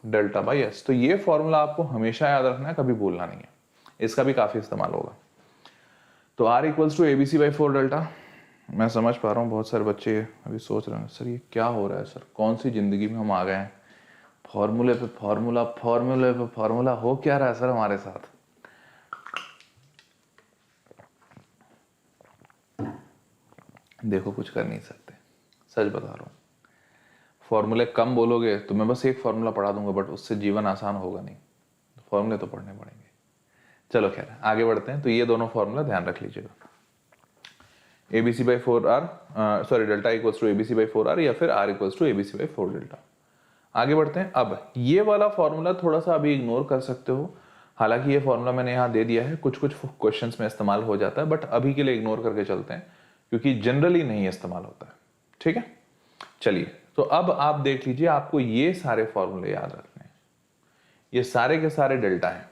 delta by S. तो ये फॉर्मूला आपको हमेशा याद रखना है, कभी भूलना नहीं है, इसका भी काफी इस्तेमाल होगा। तो r equals to ABC by 4 delta. मैं समझ पा रहा हूँ बहुत सारे बच्चे अभी सोच रहे हैं, सर ये क्या हो रहा है, सर कौन सी जिंदगी में हम आ गए हैं, फॉर्मूले पे फॉर्मूला, फॉर्मूले पे फॉर्मूला, हो क्या रहा है सर हमारे साथ। देखो कुछ कर नहीं सकते, सच बता रहा हूँ। फॉर्मूले कम बोलोगे तो मैं बस एक फॉर्मूला पढ़ा दूंगा, बट उससे जीवन आसान होगा नहीं, फॉर्मूले तो पढ़ने पड़ेंगे। चलो खैर आगे बढ़ते हैं। तो ये दोनों फॉर्मूला ध्यान रख लीजिएगा, abc by 4r, sorry delta equals to ABC by 4r, या फिर r equals to ABC by 4 delta. आगे बढ़ते हैं। अब ये वाला फॉर्मूला थोड़ा सा अभी इग्नोर कर सकते हो, हालांकि ये फॉर्मूला मैंने यहाँ दे दिया है, कुछ कुछ क्वेश्चंस में इस्तेमाल हो जाता है, बट अभी के लिए इग्नोर करके चलते हैं, क्योंकि जनरली नहीं इस्तेमाल होता है। ठीक है, चलिए। तो अब आप देख लीजिए, आपको ये सारे फॉर्मूले याद रखने हैं। ये सारे के सारे डेल्टा हैं।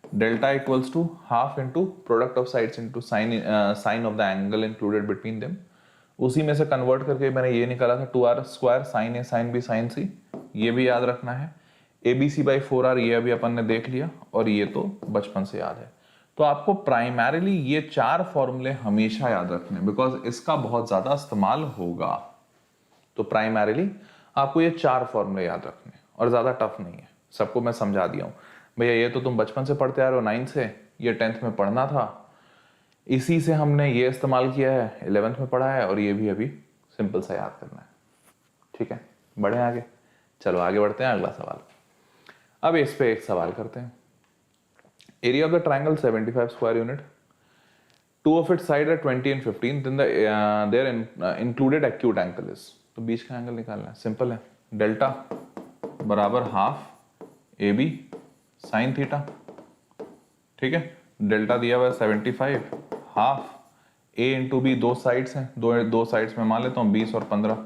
Delta equals to half into product of sides into sine of the angle included between them. उसी में से कन्वर्ट करके मैंने ये निकाला था 2r स्क्वायर साइन ए साइन बी साइन सी, ये भी याद रखना है। एबीसी बाई 4r ये अभी अपन ने देख लिया, और ये तो बचपन से याद है। तो आपको प्राइमरीली ये 4 फॉर्मूले हमेशा याद रखने, बिकॉज इसका बहुत ज्यादा इस्तेमाल होगा। तो प्राइमरीली आपको ये 4 फॉर्मूले याद रखने, और ज्यादा टफ नहीं है, सबको मैं समझा दिया हूं भैया। ये तो तुम बचपन से पढ़ते आ रहे हो, 9th से, ये 10th में पढ़ना था, इसी से हमने ये इस्तेमाल किया है, 11th में पढ़ा है, और ये भी अभी सिंपल सा याद करना है। ठीक है, बढ़े आगे। चलो आगे बढ़ते हैं, अगला सवाल। अब इस पे एक सवाल करते हैं। Area of the triangle 75 square unit, two of its side है 20 and 15, then there included acute angle is. तो बीच का एंगल निकालना है, सिंपल है, डेल्टा बराबर half a b sine theta. ठीक है, डेल्टा दिया हुआ है 75, हाफ ए इंटू बी, दो साइड्स हैं, दो साइड्स में मान लेता हूँ 20 और 15।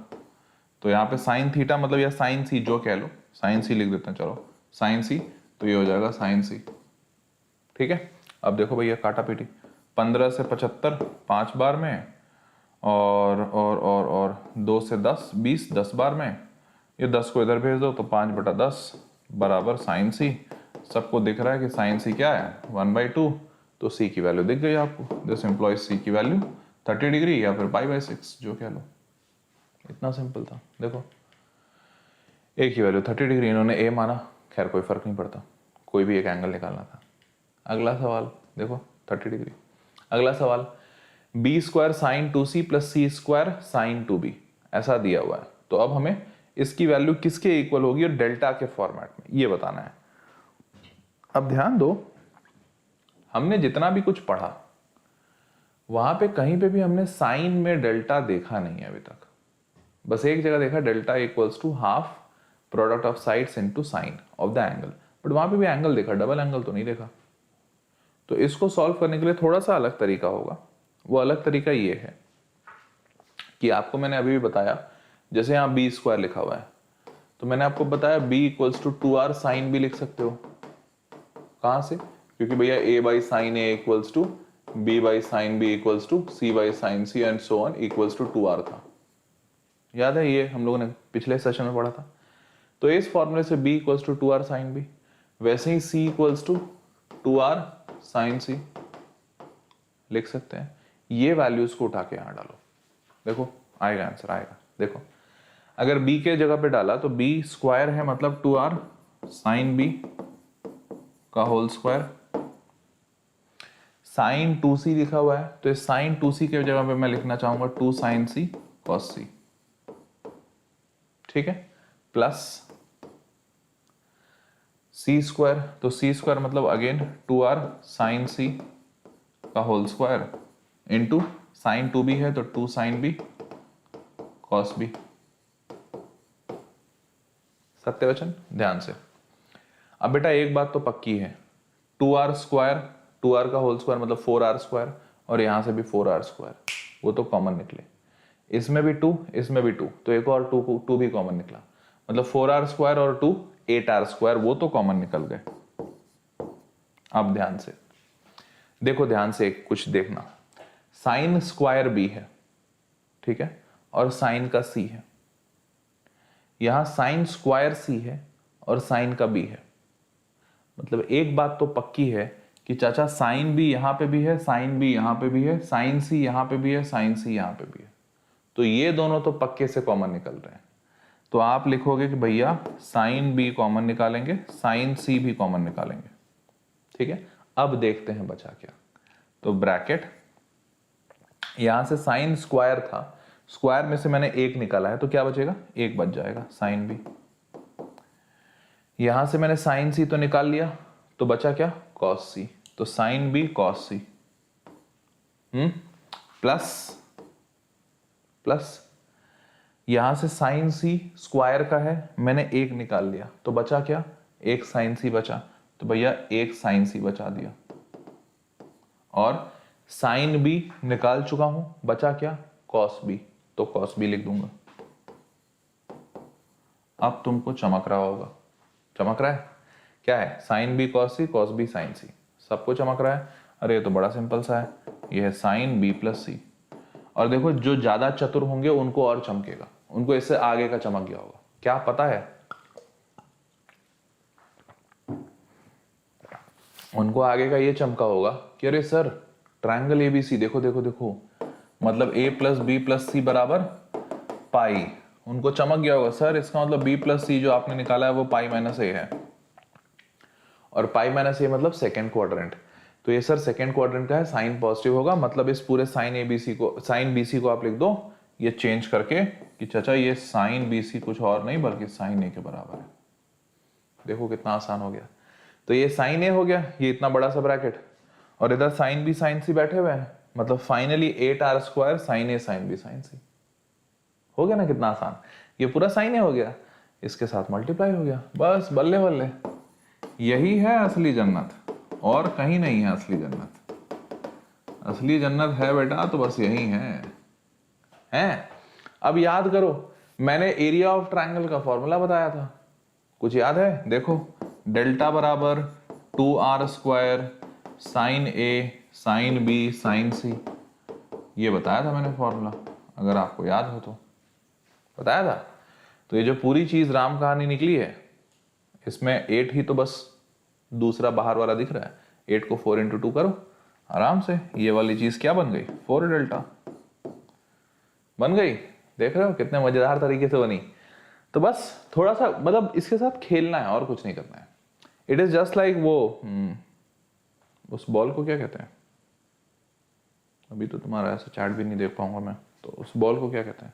तो यहाँ पे साइन थीटा मतलब या साइन सी जो कह लो, साइन सी लिख देते हैं, चलो साइन सी, तो ये हो जाएगा साइन सी। ठीक है, अब देखो भैया काटा पीटी, 15 से 75 5 बार में, और 2 से 10 20 10 बार में। ये 10 को इधर भेज दो तो 5/10 बराबर साइन सी। सबको दिख रहा है कि साइन सी क्या है 1/2, तो सी की वैल्यू दिख गई आपको। दिस एम्प्लॉयज सी की वैल्यू 30 डिग्री या फिर π/6 जो कह लो। इतना सिंपल था। देखो ए की वैल्यू 30 डिग्री, इन्होंने ए माना, खैर कोई फर्क नहीं पड़ता, कोई भी एक एंगल निकालना था। अगला सवाल देखो 30 डिग्री। अगला सवाल b² sin 2c plus c² sin 2b ऐसा दिया हुआ है। तो अब हमें इसकी वैल्यू किसके इक्वल होगी और डेल्टा के फॉर्मेट में, ये बताना है। अब ध्यान दो, हमने जितना भी कुछ पढ़ा वहां पे कहीं पे भी हमने साइन में डेल्टा देखा नहीं है अभी तक। बस एक जगह देखा delta equals to half product of sides into sine of the angle, but वहां पे भी एंगल देखा, डबल एंगल तो नहीं देखा। तो इसको सॉल्व करने के लिए थोड़ा सा अलग तरीका होगा। वो अलग तरीका ये है कि आपको मैंने अभी भी बताया, जैसे यहाँ b² लिखा हुआ है, तो मैंने आपको बताया b equals to 2r sine b लिख सकते हो। कहां से? क्योंकि भैया a/sin a equals to b/sin b equals to c/sin c and so on equals to 2r था। याद है, ये हम लोगों ने पिछले सेशन में पढ़ा था। तो इस फॉर्मूले से b equals to 2r sin b, वैसे ही c equals to 2r sin c लिख सकते हैं। ये वैल्यूज को उठा के यहां डालो, देखो आएगा आंसर, आएगा। देखो अगर b के जगह पे डाला तो b² है मतलब 2r sin b का होल स्क्वायर, sin 2c लिखा हुआ है तो इस sin 2c के जगह पे मैं लिखना चाहूंगा 2 sin c cos c, ठीक है, प्लस c², तो c² मतलब अगेन 2r sin c का whole square into sin 2b है तो 2 sin b cos b। सत्यवचन ध्यान से। अब बेटा एक बात तो पक्की है, 2r² 2r का होल स्क्वायर मतलब 4r², और यहां से भी 4r², वो तो कॉमन निकले। इसमें भी 2 इसमें भी 2, तो एक और 2 भी कॉमन निकला, मतलब 4r² और 2 8r², वो तो कॉमन निकल गए। अब ध्यान से देखो, ध्यान से कुछ देखना, sin² b है, ठीक है, और साइन का c है। यहां sin² c है और साइन का b है, मतलब एक बात तो पक्की है कि चाचा साइन b यहां पे भी है, साइन b यहां पे भी है, साइन c यहां पे भी है, साइन c यहां पे भी है, तो ये दोनों तो पक्के से कॉमन निकल रहे हैं। तो आप लिखोगे कि भैया साइन b कॉमन निकालेंगे, साइन c भी कॉमन निकालेंगे, ठीक है। अब देखते हैं बचा क्या। तो ब्रैकेट, यहां से sin² था, स्क्वायर में से मैंने 1 निकाला है तो क्या बचेगा, 1 बच जाएगा साइन b। यहां से मैंने साइन c तो निकाल लिया, तो बचा क्या, cos c, तो sine b cos c, plus यहां से साइन c स्क्वायर का है, मैंने 1 निकाल लिया तो बचा क्या, 1 साइन c बचा, तो भैया 1 साइन c बचा दिया, और साइन b निकाल चुका हूं, बचा क्या, cos b, तो cos b लिख दूंगा। अब तुमको चमक रहा होगा, चमक रहा है क्या है, sign b cos b sin c, सबको चमक रहा है। अरे ये तो बड़ा सिंपल सा है, ये है साइन b प्लस c, और देखो जो ज्यादा चतुर होंगे उनको और चमकेगा, उनको इससे आगे का चमक गया होगा। क्या पता है, उनको आगे का ये चमका होगा कि अरे सर ट्रायंगल ABC, देखो देखो देखो, मतलब a plus b plus c बराबर पाई, उनको चमक गया होगा सर इसका मतलब b प्लस सी जो आपने निकाला है वो पाई माइनस a है, और पाई माइनस a मतलब सेकेंड क्वाड्रेंट, तो ये सर सेकेंड क्वाड्रेंट का है, साइन पॉजिटिव होगा, मतलब इस पूरे साइन BC को आप लिख दो ये चेंज करके कि चाचा ये साइन BC कुछ और नहीं बल्कि साइन a के बराबर है। देखो कितना आसान हो गया। तो ये साइन a हो गया, ये इतना बड़ा सा ब्रैकेट, और इधर साइन B साइन C बैठे हुए हैं, मतलब finally 8r² sine a sine B sine C हो गया ना, कितना आसान। ये पूरा साइन a हो गया, इसके साथ मल्टीप्लाई हो गया, बस बल्ले बल्ले। यही है असली जन्नत, और कहीं नहीं है असली जन्नत। असली जन्नत है बेटा तो बस यही है। अब याद करो, मैंने एरिया ऑफ ट्रायंगल का फॉर्मूला बताया था, कुछ याद है? देखो डेल्टा बराबर 2r² sine a sine b sine c, ये बताया था मैंने फॉर्मूला, अगर आपको याद हो तो बताया था। तो ये जो पूरी चीज राम कहानी निकली है, इसमें 8 ही तो बस दूसरा बाहर वाला दिख रहा है, 8 को 4 इंटू 2 करो आराम से, ये वाली चीज क्या बन गई 4 डेल्टा बन गई। देख रहे हो कितने मजेदार तरीके से बनी। तो बस थोड़ा सा मतलब इसके साथ खेलना है और कुछ नहीं करना है। इट इज जस्ट लाइक वो उस बॉल को क्या कहते हैं, अभी तो तुम्हारा ऐसा चैट भी नहीं देख पाऊंगा मैं, तो उस बॉल को क्या कहते हैं,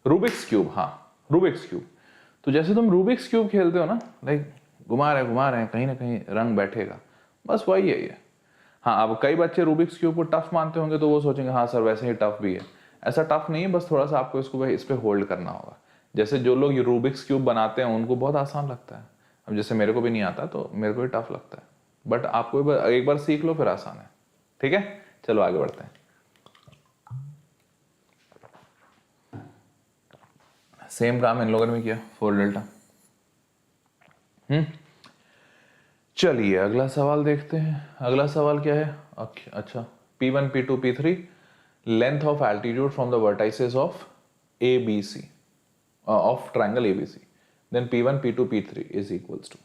रूबिक्स क्यूब। हाँ रूबिक्स क्यूब। तो जैसे तुम रूबिक्स क्यूब खेलते हो ना, लाइक घुमा रहे हैं कहीं ना कहीं रंग बैठेगा, बस वही है ये। हाँ अब कई बच्चे रूबिक्स क्यूब को टफ मानते होंगे तो वो सोचेंगे हाँ सर वैसे ही टफ भी है, ऐसा टफ नहीं है, बस थोड़ा सा आपको इसको इस पे होल्ड करना होगा। जैसे जो लोग रूबिक्स क्यूब बनाते हैं उनको बहुत आसान लगता है, अब जैसे मेरे को भी नहीं आता तो मेरे को भी टफ लगता है, बट आपको एक बार सीख लो फिर आसान है। ठीक है चलो आगे बढ़ते हैं। सेम काम इन लोगों ने भी किया 4 डेल्टा। चलिए अगला सवाल देखते हैं। अगला सवाल क्या है, अच्छा P1 P2 P3 length of altitude from the vertices of ABC of triangle ABC, then P1 P2 P3 is equals to.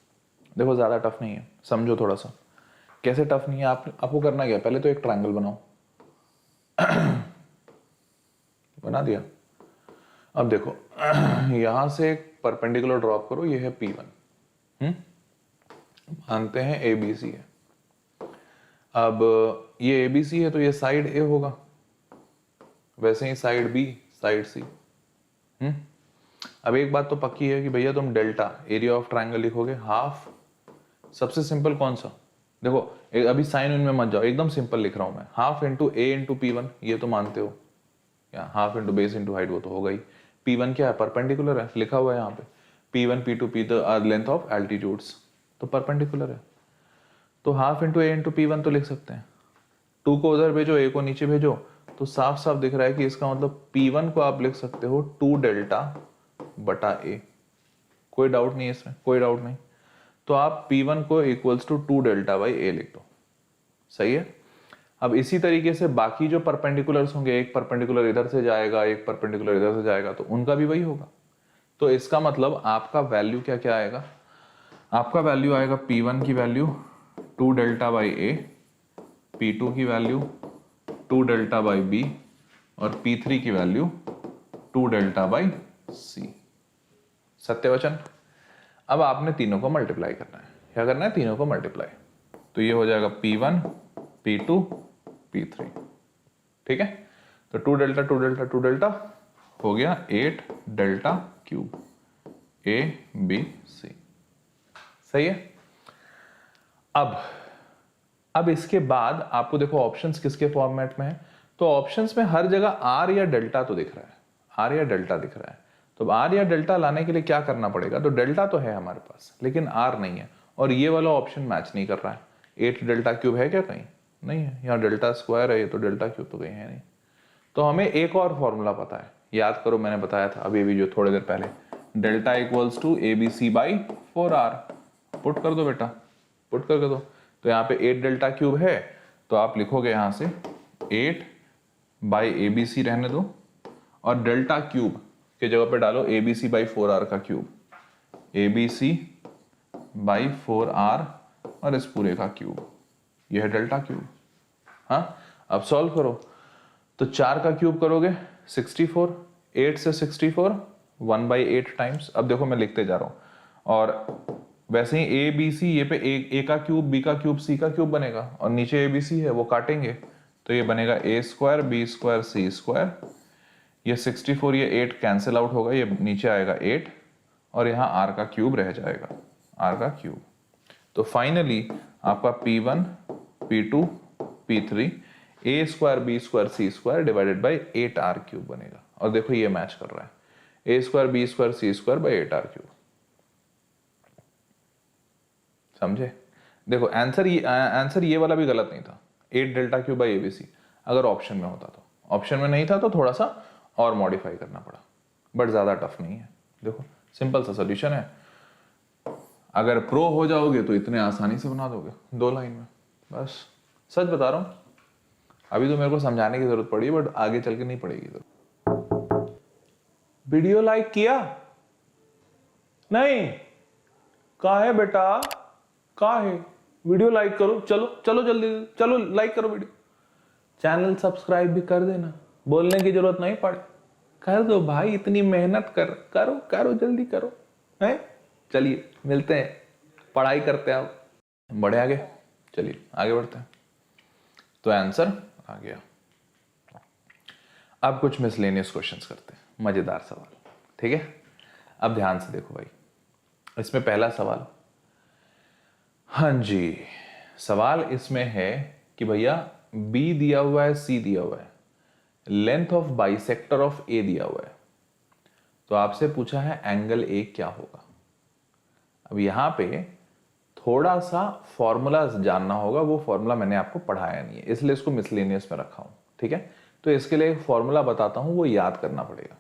देखो ज्यादा टफ नहीं है, समझो थोड़ा सा। कैसे टफ नहीं है, आपको करना क्या, पहले तो एक ट्रायंगल बनाओ बना दिया। अब देखो यहां से एक परपेंडिकुलर ड्रॉप करो, ये है P1, मानते हैं ABC है। अब ये ABC है तो ये साइड A होगा, वैसे ही साइड B साइड C। अब एक बात तो पक्की है कि भैया तुम डेल्टा एरिया ऑफ ट्रायंगल लिखोगे हाफ, सबसे सिंपल कौन सा, देखो अभी साइन इनमें मत जाओ, एकदम सिंपल लिख रहा हूं मैं, half into A into P1, ये तो मानते हो, या half into base into height वो तो होगा ही। P1 क्या है, परपेंडिकुलर है, लिखा हुआ है यहाँ पे P1 P2 P the length of altitudes, तो परपेंडिकुलर है, तो half into A into P1 तो लिख सकते हैं। 2 को उधर भेजो, A को नीचे भेजो, तो साफ साफ दिख रहा है कि इसका मतलब P1 को आप लिख सकते हो 2 डेल्टा बटा A, कोई डाउट नहीं है इसमें, कोई डाउट नहीं। तो आप P1 को equals to 2 delta by A लिख दो, सही है। अब इसी तरीके से बाकी जो परपेंडिकुलर्स होंगे, एक परपेंडिकुलर इधर से जाएगा, एक परपेंडिकुलर इधर से जाएगा, तो उनका भी वही होगा। तो इसका मतलब आपका वैल्यू क्या क्या आएगा, आपका वैल्यू आएगा P1 की value 2 delta by A, P2 की वैल्यू 2 डेल्टा बाई B और P3 की वैल्यू 2 डेल्टा बाई C। सत्यवचन। अब आपने तीनों को मल्टीप्लाई करना है, क्या करना है, तीनों को मल्टीप्लाई, तो ये हो जाएगा P1 P2 P3, ठीक है। तो 2 डेल्टा 2 डेल्टा 2 डेल्टा हो गया 8 delta cube A B C, सही है। अब इसके बाद आपको देखो ऑप्शंस किसके फॉर्मेट में है, तो ऑप्शंस में हर जगह R या डेल्टा तो दिख रहा है, R या डेल्टा दिख रहा है। तो R या डेल्टा लाने के लिए क्या करना पड़ेगा, तो डेल्टा तो है हमारे पास लेकिन R नहीं है, और ये वाला ऑप्शन मैच नहीं कर रहा है। 8 डेल्टा क्यूब है क्या कहीं, नहीं है, यहाँ डेल्टा स्क्वायर है, ये तो डेल्टा क्यूब तो कहीं है नहीं। तो हमें एक और फॉर्मूला पता है, याद करो मैंने बताया था अभी भी जो थोड़ी देर पहले, delta equals to ABC by 4R। Put कर दो बेटा, पुट कर दो। तो यहाँ पे 8 डेल्टा क्यूब है, तो आप लिखोगे यहाँ से 8 बाई ABC रहने दो, और डेल्टा क्यूब के जगह पे डालो ABC बाई 4R का क्यूब, ABC बाई 4R और इस पूरे का क्यूब, यह है डेल्टा क्यूब। हाँ अब सॉल्व करो, तो 4 का क्यूब करोगे 64, 8 से 64 1 बाई 8 टाइम्स। अब देखो मैं लिखते जा रहा हूँ, और वैसे ही A B C ये पे A का क्यूब B का क्यूब C का क्यूब बनेगा, और नीचे ABC है वो काटेंगे, तो ये बनेगा A square B square C square, ये 64 ये 8 कैंसिल आउट होगा, ये नीचे आएगा 8, और यहाँ R का क्यूब रह जाएगा, R का क्यूब। तो फाइनली आपका P1 P2 P3 A square B square C square divided by 8R cube बनेगा, और देखो ये मैच कर रहा है, A square B square C square by 8R cube. समझे, देखो आंसर ये वाला भी गलत नहीं था, 8 डेल्टा क्यूब बाई ABC, अगर ऑप्शन में होता तो, ऑप्शन में नहीं था तो थोड़ा सा और मॉडिफाई करना पड़ा, बट ज्यादा टफ नहीं है। देखो सिंपल सा सोल्यूशन है, अगर प्रो हो जाओगे तो इतने आसानी से बना दोगे 2 लाइन में, बस सच बता रहा हूं, अभी तो मेरे को समझाने की जरूरत पड़ी, बट आगे चल के नहीं पड़ेगी। तो वीडियो लाइक किया नहीं? कहा है बेटा, कहा है? वीडियो लाइक करो, चलो चलो जल्दी, चलो लाइक करो वीडियो। चैनल सब्सक्राइब भी कर देना, बोलने की जरूरत नहीं पड़े, कर दो भाई, इतनी मेहनत करो करो जल्दी करो, है? चलिए मिलते हैं, पढ़ाई करते हैं आप, बढ़े आगे, चलिए आगे बढ़ते हैं। तो आंसर आ गया। अब कुछ मिसलेनियस क्वेश्चंस करते हैं, मजेदार सवाल, ठीक है? अब ध्यान से देखो भाई, इसमें पहला सवाल, हाँ जी, सवाल इसमें है कि भैया बी दिया हुआ है, सी दिया हुआ है, लेंथ ऑफ बाइसेक्टर ऑफ ए दिया हुआ है, तो आपसे पूछा है एंगल ए क्या होगा। अब यहां पे थोड़ा सा फॉर्मूला जानना होगा, वो फॉर्मूला मैंने आपको पढ़ाया नहीं है, इसलिए इसको मिसलेनियस में रखा हूं, ठीक है? तो इसके लिए एक फॉर्मूला बताता हूं, वो याद करना पड़ेगा।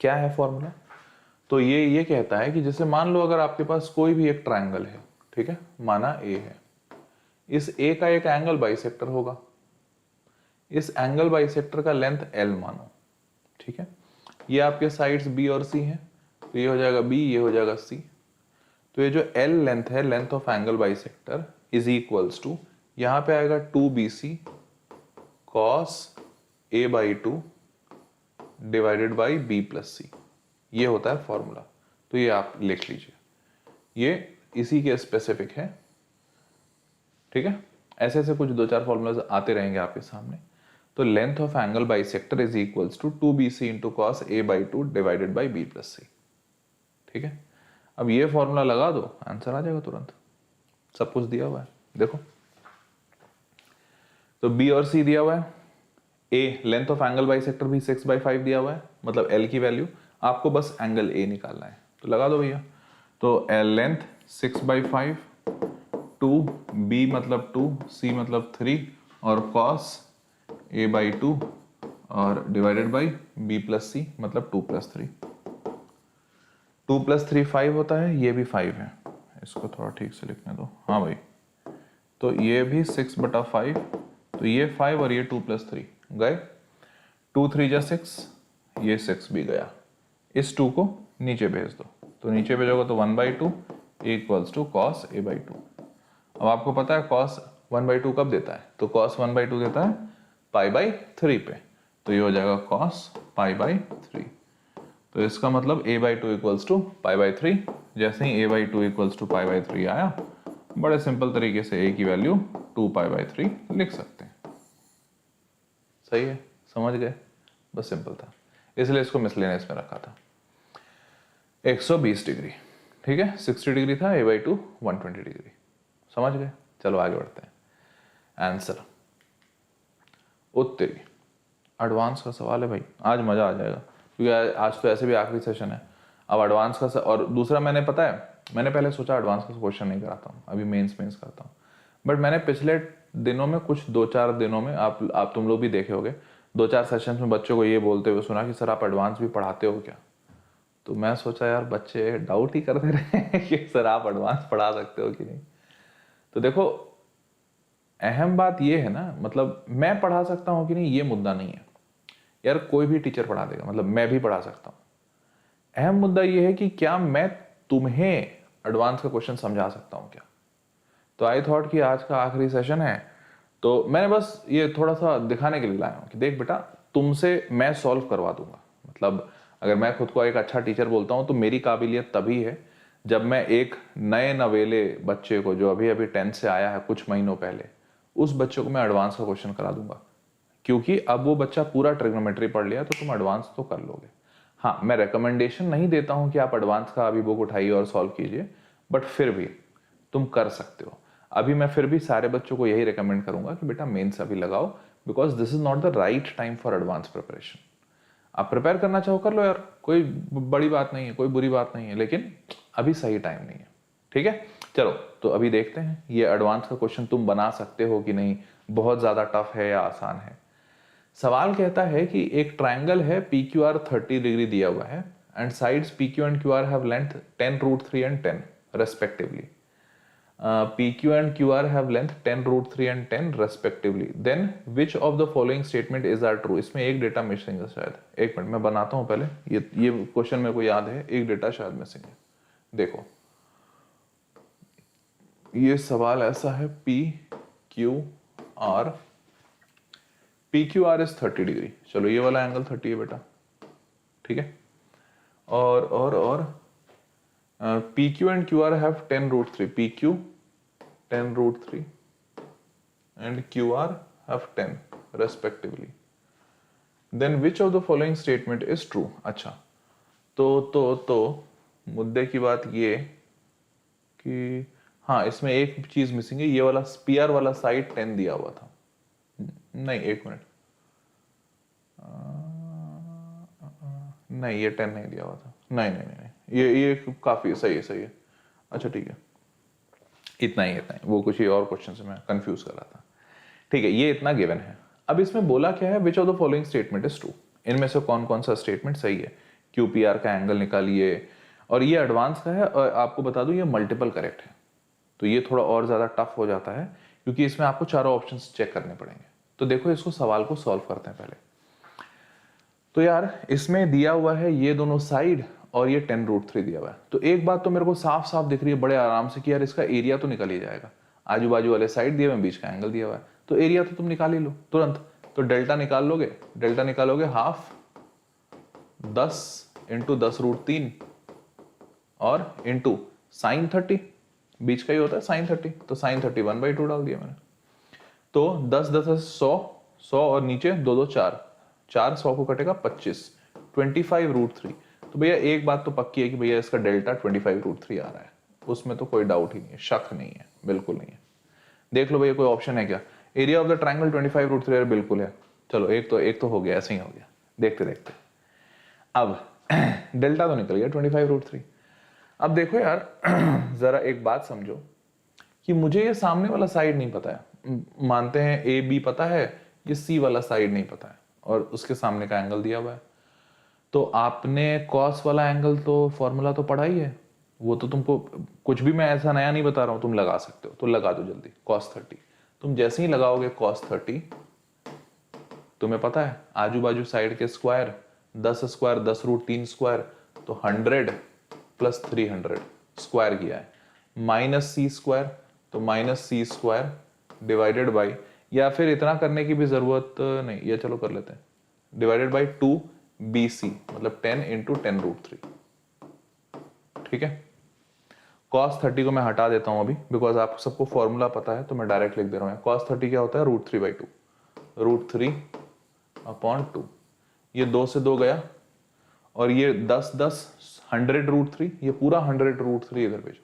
क्या है फॉर्मूला? तो ये कहता है कि जैसे मान लो अगर आपके पास कोई भी एक ट्रायंगल है, ठीक है, माना ए है, इस ए का एक एंगल बाइसेक्टर होगा, इस एंगल बाइसेक्टर का लेंथ एल मानो, ठीक है? ये आपके साइड्स बी और सी हैं, तो ये हो जाएगा बी, ये हो जाएगा सी। तो ये जो एल लेंथ है, length of angle bisector, is equals to, यहां पे आएगा 2bc cos a by 2 divided by b plus c. ये होता है फॉर्मूला, तो ये आप लिख लीजिए, ये इसी के स्पेसिफिक है, ठीक है? ऐसे ऐसे कुछ दो चार फॉर्मूलाज आते रहेंगे आपके सामने। तो length of angle bisector is equals to 2bc into cos a by 2 divided by b plus c, ठीक है? अब ये फॉर्मूला लगा दो, आंसर आ जाएगा तुरंत, सब कुछ दिया हुआ है, देखो। तो b और c दिया हुआ है, a length of angle bisector भी 6/5 दिया हुआ है, मतलब l की वैल्यू, आपको बस एंगल a निकालना है, तो लगा दो भैया। तो l लेंथ 6/5, 2b मतलब 2, c मतलब 3 और cos a बाई 2 और डिवाइडेड बाई b प्लस सी मतलब 2 प्लस 3। 2 प्लस 3 5 होता है, ये भी 5 है, इसको थोड़ा ठीक से लिखने दो, हाँ भाई। तो ये भी 6/5, तो ये 5 और ये 2 प्लस 3 गए, 2 3 जा 6, ये 6 भी गया। इस 2 को नीचे भेज दो, तो नीचे भेजोगे तो 1/2 equals to cos a by 2। अब आपको पता है कॉस 1/2 कब देता है? तो कॉस 1/2 देता है π/3 पे, तो ये हो जाएगा कॉस π/3। तो इसका मतलब a बाई 2 इक्वल्स टू π/3। जैसे ही a बाई 2 इक्वल्स टू π/3 आया, बड़े सिंपल तरीके से a की वैल्यू 2π/3 लिख सकते हैं। सही है, समझ गए? बस सिंपल था, इसलिए इसको मिसलेनियस में रखा था। 120 डिग्री, ठीक है, 60 डिग्री था, a बाई 2 120 डिग्री, समझ गए? चलो आगे बढ़ते हैं। आंसर उत्तरी, एडवांस का सवाल है भाई, आज मजा आ जाएगा, क्योंकि आज तो ऐसे भी आखिरी सेशन है। अब एडवांस का और दूसरा, मैंने पता है, मैंने पहले सोचा एडवांस का क्वेश्चन नहीं कराता हूँ, अभी मेंस करता हूँ, बट मैंने पिछले दिनों में, कुछ 2-4 दिनों में, आप तुम लोग भी देखे होगे, 2-4 सेशंस में बच्चों को ये बोलते हुए सुना कि सर आप एडवांस भी पढ़ाते हो क्या? तो मैं सोचा यार बच्चे डाउट ही करते रहे कि सर आप एडवांस पढ़ा सकते हो कि नहीं। तो देखो, अहम बात ये है ना, मतलब मैं पढ़ा सकता हूँ कि नहीं ये मुद्दा नहीं है यार, कोई भी टीचर पढ़ा देगा, मतलब मैं भी पढ़ा सकता हूँ। अहम मुद्दा ये है कि क्या मैं तुम्हें एडवांस का क्वेश्चन समझा सकता हूँ क्या? तो आई थॉट कि आज का आखिरी सेशन है, तो मैंने बस ये थोड़ा सा दिखाने के लिए लाया हूँ कि देख बेटा, तुमसे मैं सॉल्व करवा दूंगा। मतलब अगर मैं खुद को एक अच्छा टीचर बोलता हूँ, तो मेरी काबिलियत तभी है जब मैं एक नए नवेले बच्चे को, जो अभी अभी 10th से आया है कुछ महीनों पहले, उस बच्चे को मैं एडवांस का क्वेश्चन करा दूंगा। क्योंकि अब वो बच्चा पूरा ट्रिग्नोमेट्री पढ़ लिया, तो तुम एडवांस तो कर लोगे। हाँ, मैं रिकमेंडेशन नहीं देता हूं कि आप एडवांस का अभी बुक उठाइए और सॉल्व कीजिए, बट फिर भी तुम कर सकते हो। अभी मैं फिर भी सारे बच्चों को यही रिकमेंड करूंगा कि बेटा मेंस अभी लगाओ, because this is not the right time for advance preparation. आप प्रिपेयर करना चाहो कर लो यार, कोई बड़ी बात नहीं है, कोई बुरी बात नहीं है, लेकिन अभी सही टाइम नहीं है, ठीक है? चलो, तो अभी देखते हैं ये एडवांस का क्वेश्चन तुम बना सकते हो कि नहीं, बहुत ज्यादा टफ है या आसान है। सवाल कहता है कि एक ट्रायंगल है PQR 30 डिग्री दिया हुआ है, and sides PQ and QR have length 10√3 and 10 respectively. PQ and QR have length 10 root 3 and 10 respectively. Then which of the following statement is are true? इसमें एक डेटा मिसिंग है शायद, एक minute मैं बनाता हूँ पहले, ये क्वेश्चन मेरे को याद है, एक डेटा शायद मिसिंग है। देखो ये सवाल ऐसा है, PQR इज 30 डिग्री, चलो ये वाला एंगल 30 है बेटा, ठीक है, और PQ and QR have 10 root 3, PQ 10 root 3 and QR have 10 respectively. Then which of the following statement is true? अच्छा, तो मुद्दे की बात ये कि हाँ इसमें एक चीज मिसिंग है, ये वाला PR वाला साइड 10 दिया हुआ था, नहीं एक मिनट, नहीं ये 10 नहीं दिया हुआ था, नहीं ये काफी सही है, अच्छा ठीक है, इतना ही, वो कुछ ही और क्वेश्चन से मैं कंफ्यूज कर रहा था, ठीक है, ये इतना गिवन है। अब इसमें बोला क्या है, which of the following statement is true, इनमें से कौन कौन सा स्टेटमेंट सही है। QPR का एंगल निकालिए, और ये एडवांस का है, और आपको बता दूं ये मल्टीपल करेक्ट है, तो ये थोड़ा और ज्यादा टफ हो जाता है क्योंकि इसमें आपको चारों ऑप्शंस चेक करने पड़ेंगे। तो देखो इसको सवाल को सॉल्व करते हैं पहले। तो यार इसमें दिया हुआ है ये दोनों साइड और ये 10 रूट 3 दिया हुआ है, तो एक बात तो मेरे को साफ साफ दिख रही है बड़े आराम से कि यार इसका एरिया तो निकल ही जाएगा, आजू बाजू वाले साइड दिए हुए, बीच का एंगल दिया हुआ है, तो एरिया तो तुम निकाल ही लो तुरंत। तो डेल्टा निकालोगे हाफ 10 इंटू 10 रूट 3 और इंटू साइन 30, बीच का ही होता है साइन 30, तो साइन 30 1/2 डाल दिया मैंने। तो 10 10 100 और नीचे 2 2 4 100 को कटेगा 25, 25 रूट 3। तो भैया एक बात तो पक्की है कि भैया इसका डेल्टा 25 रूट 3 आ रहा है, उसमें तो कोई डाउट ही नहीं है, शक नहीं है, बिल्कुल नहीं है। देख लो भैया कोई ऑप्शन है क्या, area of the triangle 25 root 3 बिल्कुल है, चलो एक तो हो गया, ऐसे ही हो गया, देखते अब डेल्टा तो निकल गया 25 रूट 3। अब देखो यार जरा एक बात समझो कि मुझे ये सामने वाला साइड नहीं पता है, मानते हैं AB पता है, ये C वाला साइड नहीं पता है, और उसके सामने का एंगल दिया हुआ है। तो आपने कॉस वाला एंगल तो फॉर्मूला तो पढ़ा ही है, वो तो तुमको कुछ भी मैं ऐसा नया नहीं बता रहा हूं, तुम लगा सकते हो, तो लगा दो जल्दी cos 30। तुम जैसे ही लगाओगे cos 30, तुम्हें पता है आजू बाजू साइड के स्क्वायर 10 स्क्वायर 10 रूट 3 स्क्वायर, तो 100 प्लस 300 स्क्वायर किया है, माइनस C स्क्वायर, तो minus C square divided by, या फिर इतना करने की भी जरूरत नहीं, ये चलो कर लेते हैं, डिवाइडेड बाई 2BC मतलब 10 इंटू 10 रूट 3, ठीक है। cos 30 को मैं हटा देता हूं अभी, बिकॉज आप सबको फॉर्मूला पता है, तो मैं डायरेक्ट लिख दे रहा हूं। cos 30 क्या होता है, रूट 3/2, रूट 3/2, ये 2 से 2 गया, और ये 10 10 100 रूट 3, ये पूरा 100 रूट 3 इधर भेजो,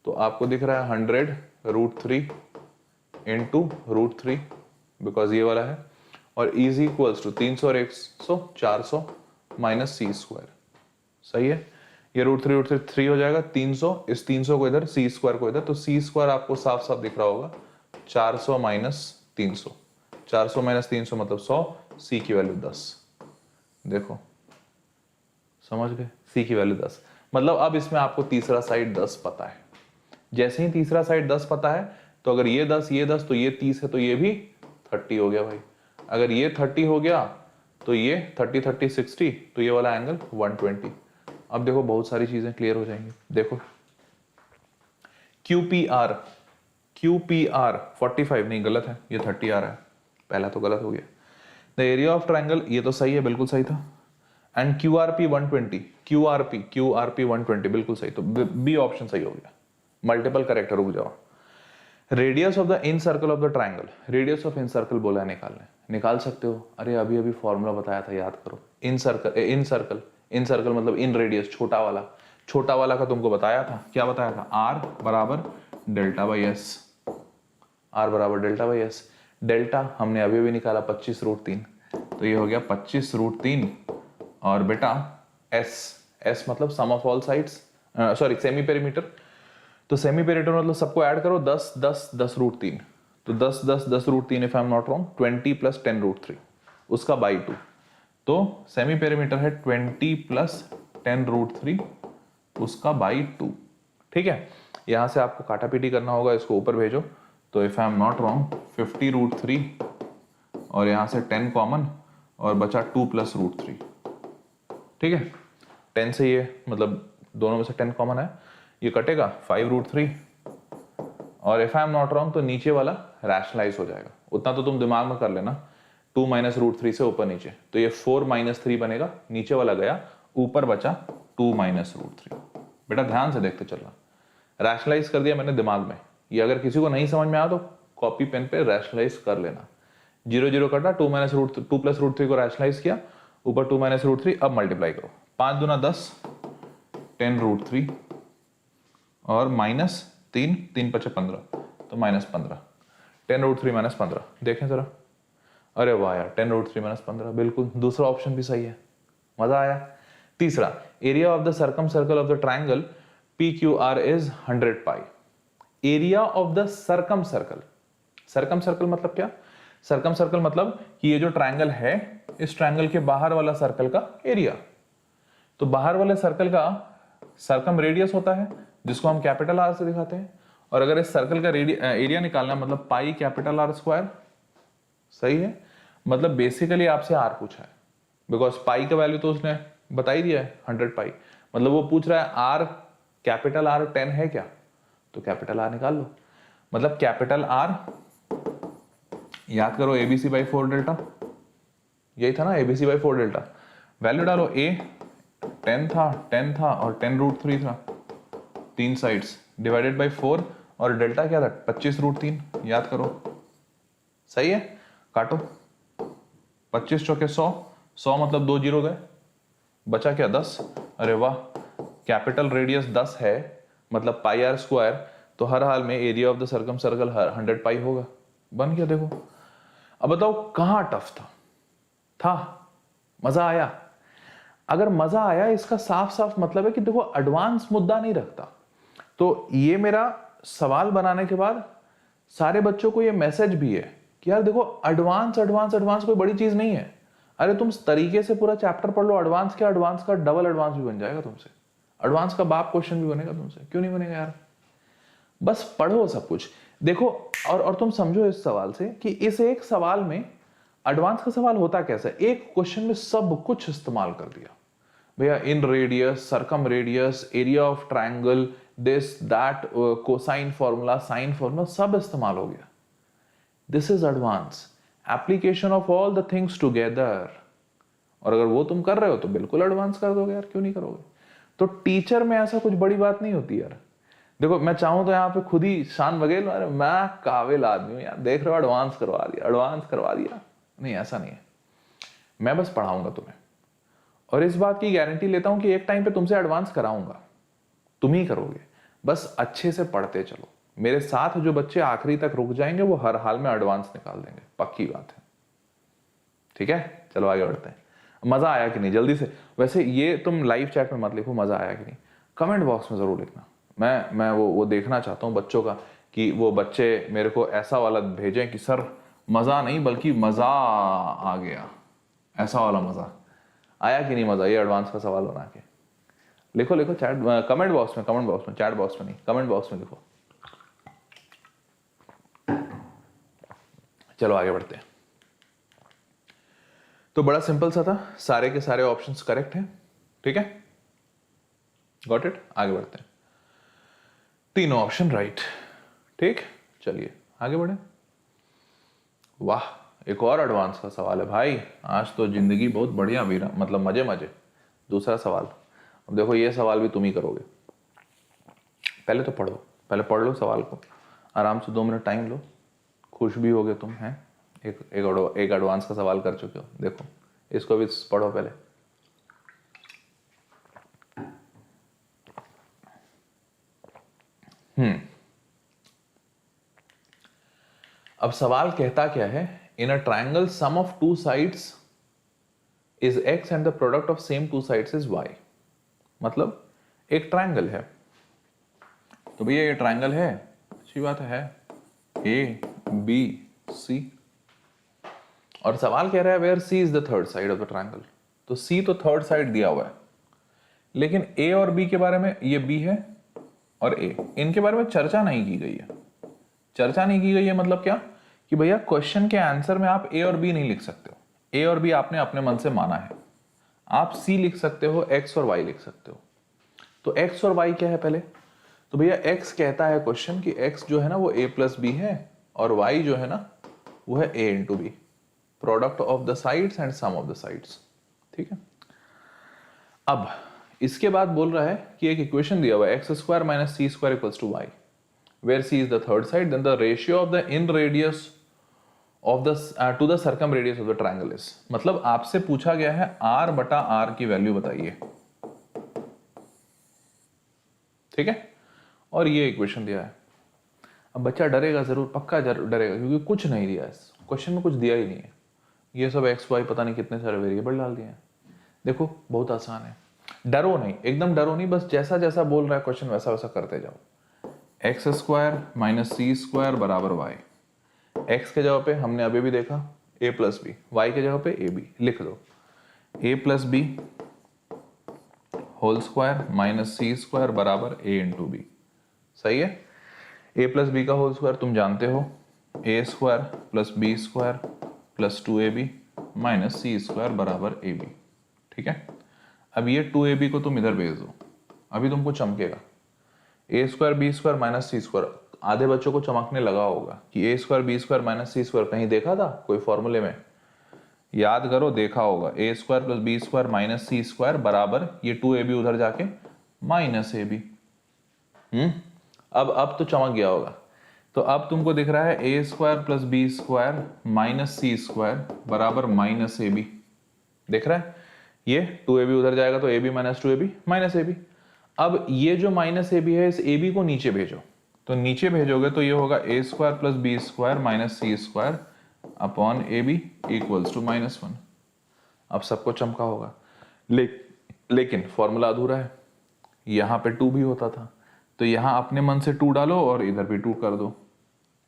तो आपको दिख रहा है 100 रूट 3 इंटू रूट 3, बिकॉज ये वाला है, और इज इक्वल्स टू 300 और 100 400 माइनस C स्क्वायर, सही है। ये रूट 3 हो जाएगा 300, इस 300 को इधर, C स्क्वायर को इधर, तो C स्क्वायर आपको साफ साफ दिख रहा होगा 400 माइनस 300, 400 माइनस 300 मतलब 100, C की वैल्यू 10, देखो समझ गए, C की वैल्यू 10, मतलब अब इसमें आपको तीसरा साइड 10 पता है। जैसे ही तीसरा साइड 10 पता है, तो अगर ये 10 तो ये 30 है, तो ये भी 30 हो गया भाई। अगर ये 30 हो गया तो ये 30 30 60, तो ये वाला एंगल 120। अब देखो बहुत सारी चीजें क्लियर हो जाएंगी। देखो QPR 45 नहीं, गलत है, ये 30 आ रहा है, पहला तो गलत हो गया। द एरिया ऑफ ट्रायंगल, ये तो सही है, बिल्कुल सही था। एंड QRP 120, QRP 120 बिल्कुल सही, तो बी ऑप्शन सही हो गया, मल्टीपल करेक्ट, रुक जाओ। Radius of the in circle of the triangle, radius of in circle बोला है निकालने, निकाल सकते हो। अरे अभी फॉर्मूला बताया था, याद करो। इन सर्कल मतलब इन रेडियस, छोटा वाला का तुमको बताया था, क्या बताया था, R बराबर डेल्टा बाई एस। डेल्टा हमने अभी निकाला 25 रूट 3, तो ये हो गया 25 रूट 3, और बेटा एस मतलब sum of all sides, sorry semi perimeter, तो सेमी पेरीमीटर मतलब सबको ऐड करो, 10 10 10 रूट 3, तो 10 10 10 root 3 if I am not wrong, 20 plus 10 root 3 उसका बाई 2, तो सेमी पेरीमीटर है 20 प्लस 10 रूट 3 उसका बाई 2, ठीक है। यहाँ से आपको काटा पीटी करना होगा, इसको ऊपर भेजो। तो if I am not wrong 50√3 और यहाँ से 10 कॉमन और बचा 2 + √3। ठीक है, 10 से ये मतलब दोनों में से 10 कॉमन है, ये कटेगा 5√3 और if I am not wrong तो नीचे वाला रैशनलाइज हो जाएगा। उतना तो तुम दिमाग में कर लेना, 2 - √3 से ऊपर नीचे, तो ये 4 - 3 बनेगा, नीचे वाला गया, ऊपर बचा 2 - √3। बेटा ध्यान से देखते चलना, रैशनलाइज कर दिया मैंने दिमाग में। ये अगर किसी को नहीं समझ में आया तो कॉपी पेन पे रैशनलाइज कर लेना। 0 0 कटा, 2 + √3 को रैशनलाइज किया, ऊपर 2 - √3, अब मल्टीप्लाई करो, 5 दूना 10, 10√3 और -3, 3 × 5 = 15, तो -15, 10√3 - 15। देखें जरा, अरे वाह यार, 10√3 - 15 बिल्कुल, दूसरा ऑप्शन भी सही है, मजा आया। तीसरा, area of the circum circle of the triangle PQR is 100 pi. Area of the circum circle, circum circle मतलब क्या? सर्कम सर्कल मतलब कि ये जो ट्राइंगल है, इस ट्राइंगल के बाहर वाला सर्कल का एरिया। तो बाहर वाले सर्कल का सर्कम रेडियस होता है, जिसको हम कैपिटल R से दिखाते हैं। और अगर इस सर्कल का एरिया निकालना मतलब पाई कैपिटल R², सही है। मतलब बेसिकली आपसे R पूछा है, बिकॉज पाई का वैल्यू तो उसने बता ही दिया है 100 पाई। मतलब वो पूछ रहा है R कैपिटल R 10 है क्या, तो कैपिटल R निकाल लो। मतलब कैपिटल R, याद करो ABC/4 डेल्टा, यही था ना ABC/4 डेल्टा। वैल्यू डालो, A 10 था और 10√3 था, 3 साइड्स डिवाइडेड बाय 4 और डेल्टा क्या था 25√3, याद करो, सही है। काटो, 25 × 100, 100 मतलब 2 जीरो गए, बचा क्या 10। अरे वाह, कैपिटल रेडियस 10 है, मतलब πr², तो हर हाल में area of the circum circle 100 पाई होगा। बन गया। देखो अब बताओ कहां टफ था मजा आया? अगर मजा आया इसका साफ साफ मतलब है कि देखो एडवांस मुद्दा नहीं रखता। तो ये मेरा सवाल बनाने के बाद सारे बच्चों को ये मैसेज भी है कि यार देखो एडवांस एडवांस एडवांस कोई बड़ी चीज नहीं है। अरे तुम तरीके से पूरा चैप्टर पढ़ लो, एडवांस क्या, एडवांस का डबल एडवांस भी बन जाएगा तुमसे, एडवांस का बाप क्वेश्चन भी बनेगा तुमसे, क्यों नहीं बनेगा यार। बस पढ़ो सब कुछ, देखो और तुम समझो इस सवाल से कि इस एक सवाल में एडवांस का सवाल होता कैसे, एक क्वेश्चन में सब कुछ इस्तेमाल कर दिया भैया, inradius, circumradius, area of triangle, this that, cosine formula, sine formula, सब इस्तेमाल हो गया। This is advance, application of all the things together. और अगर वो तुम कर रहे हो तो बिल्कुल एडवांस कर दोगे यार, क्यों नहीं करोगे। तो टीचर में ऐसा कुछ बड़ी बात नहीं होती यार। देखो मैं चाहूं तो यहाँ पे खुद ही शान बघेल, अरे मैं काबिल आदमी हूं यार, देख रहे हो एडवांस करवा दिया, एडवांस करवा दिया। नहीं, ऐसा नहीं है, मैं बस पढ़ाऊंगा तुम्हें और इस बात की गारंटी लेता हूं कि एक टाइम पे तुमसे एडवांस कराऊंगा, तुम ही करोगे। बस अच्छे से पढ़ते चलो, मेरे साथ जो बच्चे आखिरी तक रुक जाएंगे वो हर हाल में एडवांस निकाल देंगे, पक्की बात है। ठीक है, चलो आगे बढ़ते हैं। मजा आया कि नहीं जल्दी से, वैसे ये तुम लाइव चैट में मत लिखो मजा आया कि नहीं, कमेंट बॉक्स में जरूर लिखना। मैं वो देखना चाहता हूँ बच्चों का, कि वो बच्चे मेरे को ऐसा वाला भेजें कि सर मजा नहीं बल्कि मजा आ गया, ऐसा वाला मजा आया कि नहीं, मजा। ये एडवांस का सवाल बना के लिखो, लिखो चैट कमेंट बॉक्स में, कमेंट बॉक्स में, चैट बॉक्स में नहीं, कमेंट बॉक्स में लिखो। चलो आगे बढ़ते हैं। तो बड़ा सिंपल सा था, सारे के सारे ऑप्शंस करेक्ट हैं। ठीक है, गॉट इट। आगे बढ़ते हैं, तीनों ऑप्शन राइट। ठीक, चलिए आगे बढ़े। वाह, एक और एडवांस का सवाल है भाई, आज तो जिंदगी बहुत बढ़िया वीरा, मतलब मजे मजे। दूसरा सवाल, अब देखो ये सवाल भी तुम ही करोगे। पहले तो पढ़ो, पहले पढ़ लो सवाल को आराम से, 2 मिनट टाइम लो, खुश भी होगे तुम हैं, एक एडवांस का सवाल कर चुके हो। देखो इसको भी पढ़ो पहले। अब सवाल कहता क्या है, in a triangle sum of 2 sides is x and the product of same 2 sides is y। मतलब एक ट्राइंगल है, तो भैया ये ट्राइंगल है, अच्छी बात है, ABC, और सवाल कह रहा है where C is the third side of the triangle. तो C तो थर्ड साइड दिया हुआ है, लेकिन A और B के बारे में, ये B है और ए, इनके बारे में चर्चा नहीं की गई है। चर्चा नहीं की गई है मतलब क्या कि भैया क्वेश्चन के आंसर में आप ए और बी नहीं लिख सकते हो, ए और बी आपने अपने मन से माना है। आप सी लिख सकते हो, एक्स और वाई लिख सकते हो। तो एक्स और वाई क्या है पहले, तो भैया एक्स कहता है क्वेश्चन कि एक्स जो है ना वो ए प्लस बी है और वाई जो है ना वो है a into b, product of the sides and sum of the sides. ठीक है, अब इसके बाद बोल रहा है कि एक इक्वेशन दिया हुआ है x square minus c square equals to y, where c is the third side, then the ratio of the inradius of the to the circumradius of the triangle is. मतलब आपसे पूछा गया है r बटा r की value बताइए। ठीक है, और ये इक्वेशन दिया है। अब बच्चा डरेगा जरूर, पक्का डरेगा, क्योंकि कुछ नहीं दिया है क्वेश्चन में, कुछ दिया ही नहीं है। ये सब एक्स वाई पता नहीं कितने सारे वेरिएबल डाल दिए हैं। देखो बहुत आसान है, डरो नहीं, एकदम डरो नहीं, बस जैसा जैसा बोल रहा है क्वेश्चन वैसा वैसा करते जाओ। X square minus c square बराबर वाई, एक्स के जगह पे हमने अभी भी देखा ए प्लस बी, वाई के जगह पे ए बी लिख दो, a plus b whole square minus c square बराबर ए इंटू बी। सही है, ए प्लस बी का होल स्क्वायर तुम जानते हो, a square plus b square plus 2ab minus c square बराबर ए बी। ठीक है, अब ये 2ab को तुम इधर भेज दो, अभी तुमको चमकेगा ए square B square minus c square. आधे बच्चों को चमकने लगा होगा कि ए square B square minus c square कहीं देखा था कोई फॉर्मूले में, याद करो देखा होगा। A square plus b square minus c square बराबर ये 2ab उधर जाके माइनस ए बी। अब तो चमक गया होगा। तो अब तुमको दिख रहा है a square plus b square minus c square बराबर माइनस ए बी, दिख रहा है। ये 2ab उधर जाएगा तो ab minus 2ab minus a b. अब ये जो माइनस ए बी है इस ए बी को नीचे भेजो, तो नीचे भेजोगे तो ये होगा a square plus b square minus c square upon a b equals to -1। अब सबको चमका होगा, लेकिन फॉर्मूला अधूरा है। यहां पे 2 भी होता था, तो यहां अपने मन से 2 डालो और इधर भी 2 कर दो।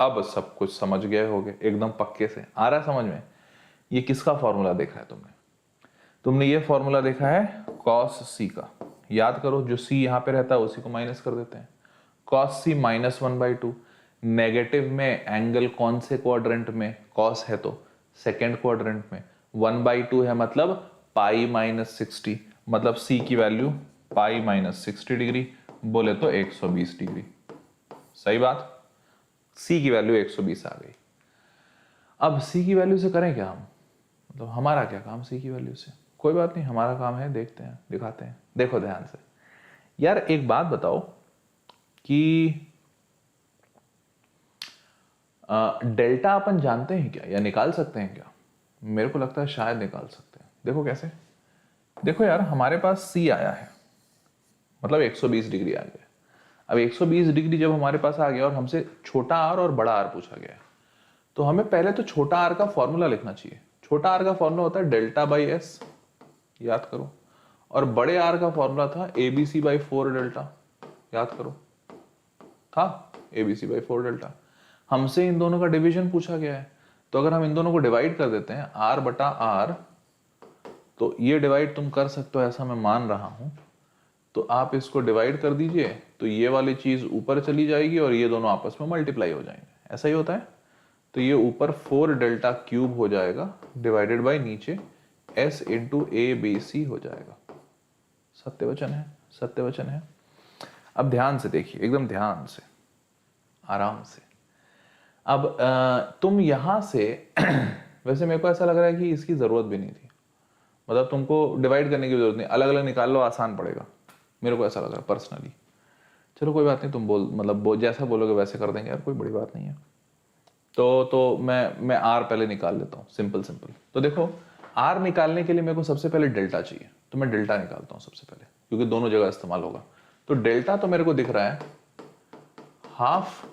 अब सब कुछ समझ गए होगे एकदम पक्के से, आ रहा है समझ में। ये किसका फॉर्मूला देखा है तुमने ये फॉर्मूला देखा है cos c का। याद करो, जो c यहां पे रहता है उसी को माइनस कर देते हैं। cos c -1/2। नेगेटिव में एंगल कौन से क्वाड्रेंट में, cos है तो सेकेंड क्वाड्रेंट में, 1/2 है मतलब पाई -60, मतलब c की वैल्यू पाई -60 डिग्री, बोले तो 120 डिग्री। सही बात, c की वैल्यू 120 आ गई। अब c की वैल्यू से करें क्या हम, मतलब हमारा क्या काम c की वैल्यू से, कोई बात नहीं, हमारा काम है, देखते हैं दिखाते हैं। देखो ध्यान से यार, एक बात बताओ कि डेल्टा अपन जानते हैं क्या या निकाल सकते हैं क्या? मेरे को लगता है शायद निकाल सकते हैं। देखो कैसे, देखो यार हमारे पास c आया है, मतलब 120 डिग्री आ गया। अब 120 डिग्री जब हमारे पास आ गया और हमसे छोटा r और बड़ा r पूछा गया है, तो हमें पहले तो छोटा r का फॉर्मूला लिखना चाहिए। छोटा r का फॉर्मूला होता है डेल्टा बाई एस, याद करो, और बड़े r का फॉर्मूला था ABC बाई 4 डेल्टा, याद करो, था ABC बाई 4 डेल्टा। हमसे इन दोनों का डिवीजन पूछा गया है, तो अगर हम इन दोनों को डिवाइड कर देते हैं r बटा r, तो ये डिवाइड तुम कर सकते हो ऐसा मैं मान रहा हूं, तो आप इसको डिवाइड कर दीजिए, तो ये वाली चीज ऊपर चली जाएगी और ये दोनों आपस में मल्टीप्लाई हो जाएंगे। ऐसा ही होता है, तो ये ऊपर 4 डेल्टा क्यूब हो जाएगा डिवाइडेड बाय नीचे s इंटू ABC हो जाएगा। सत्य वचन है, सत्य वचन है। अब ध्यान से देखिए, एकदम ध्यान से, आराम से। अब तुम यहां से वैसे मेरे को ऐसा लग रहा है कि इसकी जरूरत भी नहीं थी, मतलब तुमको डिवाइड करने की जरूरत नहीं, अलग अलग निकाल लो, आसान पड़ेगा, मेरे को ऐसा लग रहा है पर्सनली। चलो कोई बात नहीं, तुम जैसा बोलोगे वैसे कर देंगे यार, कोई बड़ी बात नहीं है। तो मैं आर पहले निकाल लेता हूँ, सिंपल। तो देखो आर निकालने के लिए मेरे को सबसे पहले डेल्टा चाहिए, तो मैं डेल्टा निकालता हूँ सबसे पहले, क्योंकि दोनों जगह इस्तेमाल होगा। तो डेल्टा तो मेरे को दिख रहा है half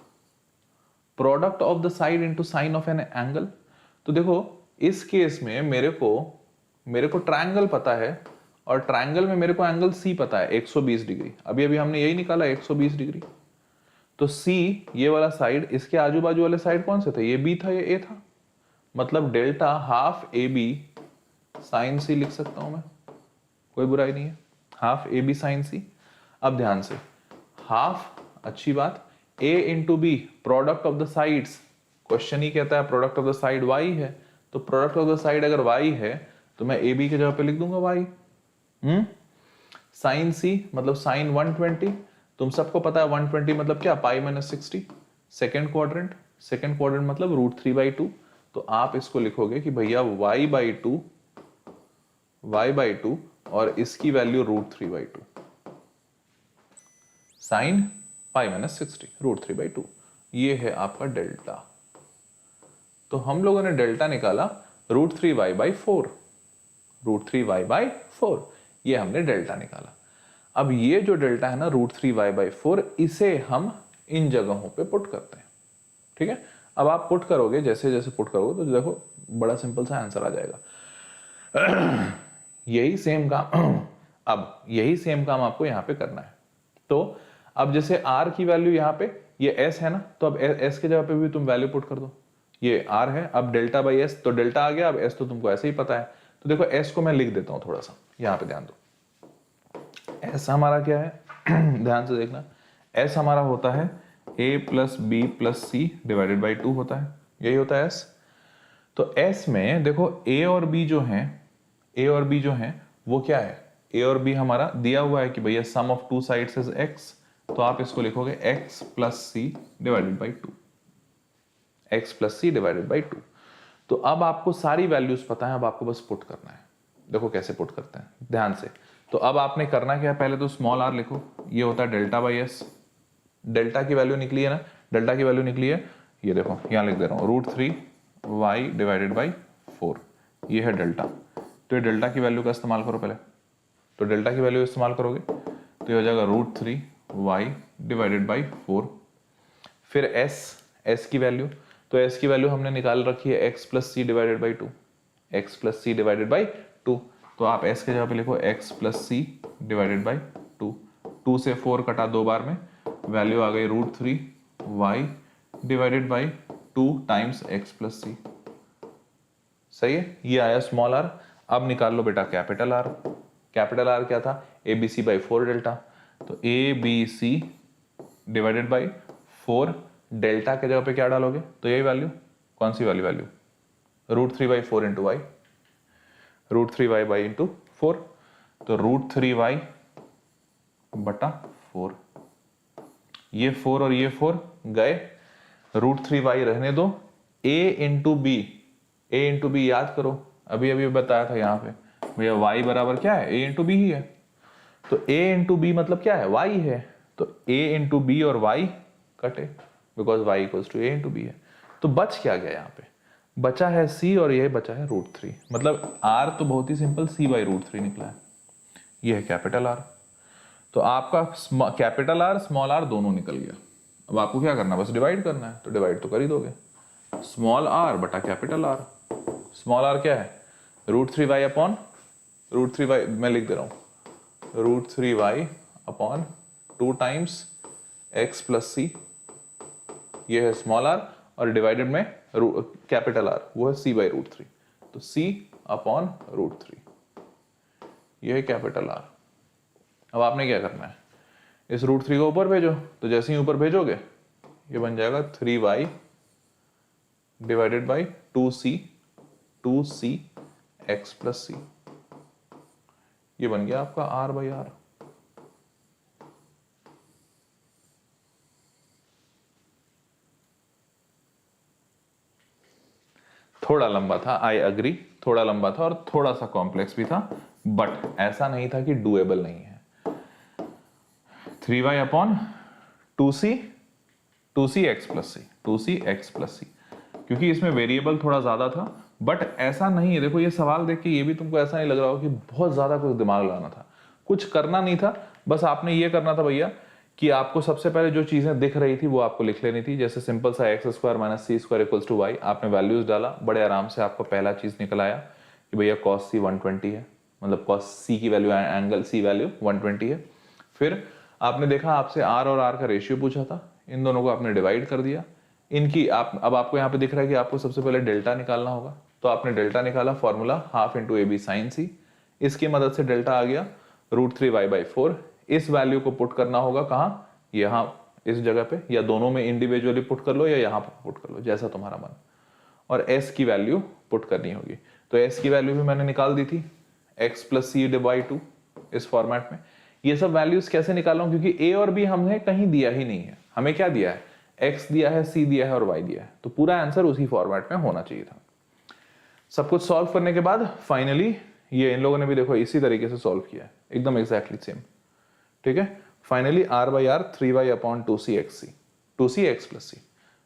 product of the side into sine of an angle. तो देखो इस केस में मेरे को ट्रायंगल पता है, और ट्रायंगल में मेरे को एंगल सी पता है 120 डिग्री। अभी हमने यही निकाला 120 डिग्री। तो सी ये वाला साइड, इसके आजू बाजू वाले साइड कौन से थे, ये बी था, ये ए था, मतलब delta half a b sine c लिख सकता हूं मैं, कोई बुराई नहीं है, half a b sine c. अब ध्यान से, हाफ अच्छी बात। a into b product of the sides, question ही कहता है product of the side y है, तो प्रोडक्ट ऑफ द साइड अगर y है तो मैं ए बी की जगह पे लिख दूंगा y। साइन सी मतलब साइन 120, तुम सबको पता है 120 मतलब क्या, पाई माइनस 60। सेकेंड क्वाड्रेंट मतलब √3/2, तो आप इसको लिखोगे कि भैया y/2 और इसकी वैल्यू √3/2 साइन पाई माइनस 60 √3/2, ये है आपका डेल्टा। तो हम लोगों ने डेल्टा निकाला √3y/4, √3y/4, ये हमने डेल्टा निकाला। अब ये जो डेल्टा है ना √3y/4, इसे हम इन जगहों पे पुट करते हैं, ठीक है। अब आप पुट करोगे, जैसे जैसे पुट करोगे तो देखो बड़ा सिंपल सा आंसर आ जाएगा। यही सेम काम अब यही सेम काम आपको यहां पे करना है। तो अब जैसे r की वैल्यू यहाँ पे ये s है ना, तो अब s के जगह पे भी तुम वैल्यू पुट कर दो, ये r है, अब डेल्टा बाई s, तो डेल्टा आ गया, अब s तो तुमको ऐसे ही पता है। तो देखो s को मैं लिख देता हूं थोड़ा सा, यहाँ पे ध्यान दो। s हमारा क्या है ध्यान से देखना, s हमारा होता है a plus b plus c divided by 2 होता है, यही होता है s। तो s में देखो a और b जो हैं वो क्या है, a और b हमारा दिया हुआ है कि भैया sum of two sides is x, तो आप इसको लिखोगे x plus c divided by 2, x plus c divided by 2। तो अब आपको सारी वैल्यूज पता है, अब आपको बस पुट करना है। देखो कैसे पुट करते हैं ध्यान से। तो अब आपने करना क्या है, पहले तो स्मॉल r लिखो, ये होता है डेल्टा बाई s, डेल्टा की वैल्यू निकली है ना, डेल्टा की वैल्यू निकली है, ये देखो यहां लिख दे रहा हूं √3y डिवाइडेड बाई 4, ये है डेल्टा। तो ये डेल्टा की वैल्यू का इस्तेमाल करो पहले, तो डेल्टा की वैल्यू इस्तेमाल करोगे तो ये हो जाएगा √3y डिवाइडेड बाई 4। फिर s की वैल्यू, तो s की वैल्यू हमने निकाल रखी है x plus c divided by 2, x plus c divided by 2, तो आप s के जगह पे लिखो x plus c divided by 2, 2 से 4 कटा 2 बार में, वैल्यू आ गई √3y divided by 2 times x plus c. सही है, ये आया स्मॉल r। अब निकाल लो बेटा कैपिटल R। कैपिटल R क्या था, ABC/4 डेल्टा, तो ABC डिवाइडेड बाई 4, डेल्टा के जगह पे क्या डालोगे, तो यही वैल्यू, कौन सी वाली value, √3/4 into Y, √3y into 4, तो √3y बटा 4, ये 4 और ये 4 गए, √3y रहने दो, a इंटू बी याद करो, अभी अभी बताया था यहाँ पे भैया y बराबर क्या है, a इंटू बी ही है, तो a इंटू बी मतलब क्या है, y है, तो a इंटू बी और y कटे, because y equals to a into b है। तो बच क्या गया यहाँ पे, बचा है c और ये बचा है √3, मतलब r तो बहुत ही सिंपल c/√3 निकला है, ये है कैपिटल R। तो आपका कैपिटल R स्मॉल r दोनों निकल गया। अब आपको क्या करना है, बस डिवाइड करना है, तो डिवाइड तो कर ही दोगे, स्मॉल r बटा कैपिटल R। स्मॉल r क्या है, √3y अपॉन √3y, मैं लिख दे रहा हूं √3y upon 2 times x plus c, ये है स्मॉल r, और डिवाइडेड में कैपिटल R वो है c/√3, तो c अपॉन √3, ये है कैपिटल R। अब आपने क्या करना है, इस √3 को ऊपर भेजो, तो जैसे ही ऊपर भेजोगे ये बन जाएगा 3y divided by 2c x plus c, ये बन गया आपका r/r। थोड़ा लंबा था, आई अग्री, थोड़ा लंबा था और थोड़ा सा कॉम्प्लेक्स भी था, बट ऐसा नहीं था कि डूएबल नहीं है। 3y upon 2c x plus सी, क्योंकि इसमें वेरिएबल थोड़ा ज्यादा था, बट ऐसा नहीं है, देखो ये सवाल देख के ये भी तुमको ऐसा नहीं लग रहा हो कि बहुत ज्यादा कुछ दिमाग लगाना था, कुछ करना नहीं था, बस आपने ये करना था भैया कि आपको सबसे पहले जो चीजें दिख रही थी वो आपको लिख लेनी थी, जैसे सिंपल सा x² minus c² equals to y, आपने वैल्यूज डाला, बड़े आराम से आपको पहला चीज निकल आया कि भैया cos c 120 है, मतलब cos c की वैल्यू एंगल c वैल्यू 120 है। फिर आपने देखा आपसे r और r का रेशियो पूछा था, इन दोनों को आपने डिवाइड कर दिया, इनकी अब आपको यहाँ पे दिख रहा है कि आपको सबसे पहले डेल्टा निकालना होगा, तो आपने डेल्टा निकाला, formula half into AB sine c, इसकी मदद से डेल्टा आ गया √3y/4। इस वैल्यू को पुट करना होगा कहाँ, यहाँ इस जगह पे, या दोनों में इंडिविजुअली पुट कर लो या यहाँ पे पुट कर लो, जैसा तुम्हारा मन। और s की वैल्यू पुट करनी होगी। तो s की वैल्यू भी मैंने निकाल दी थी, x प्लस सी डिवाइड 2 इस फॉर्मेट में। ये सब वैल्यूज कैसे निकाल रहा हूं, क्योंकि a और b हमने कहीं दिया ही नहीं है। हमें क्या दिया है, x दिया है, c दिया है और y दिया है, तो पूरा आंसर उसी फॉर्मेट में होना चाहिए था। सब कुछ सॉल्व करने के बाद फाइनली ये इन लोगों ने भी देखो इसी तरीके से सॉल्व किया है, एकदम एग्जैक्टली सेम। ठीक है, finally r by r 3y upon 2c x c, 2c x plus c।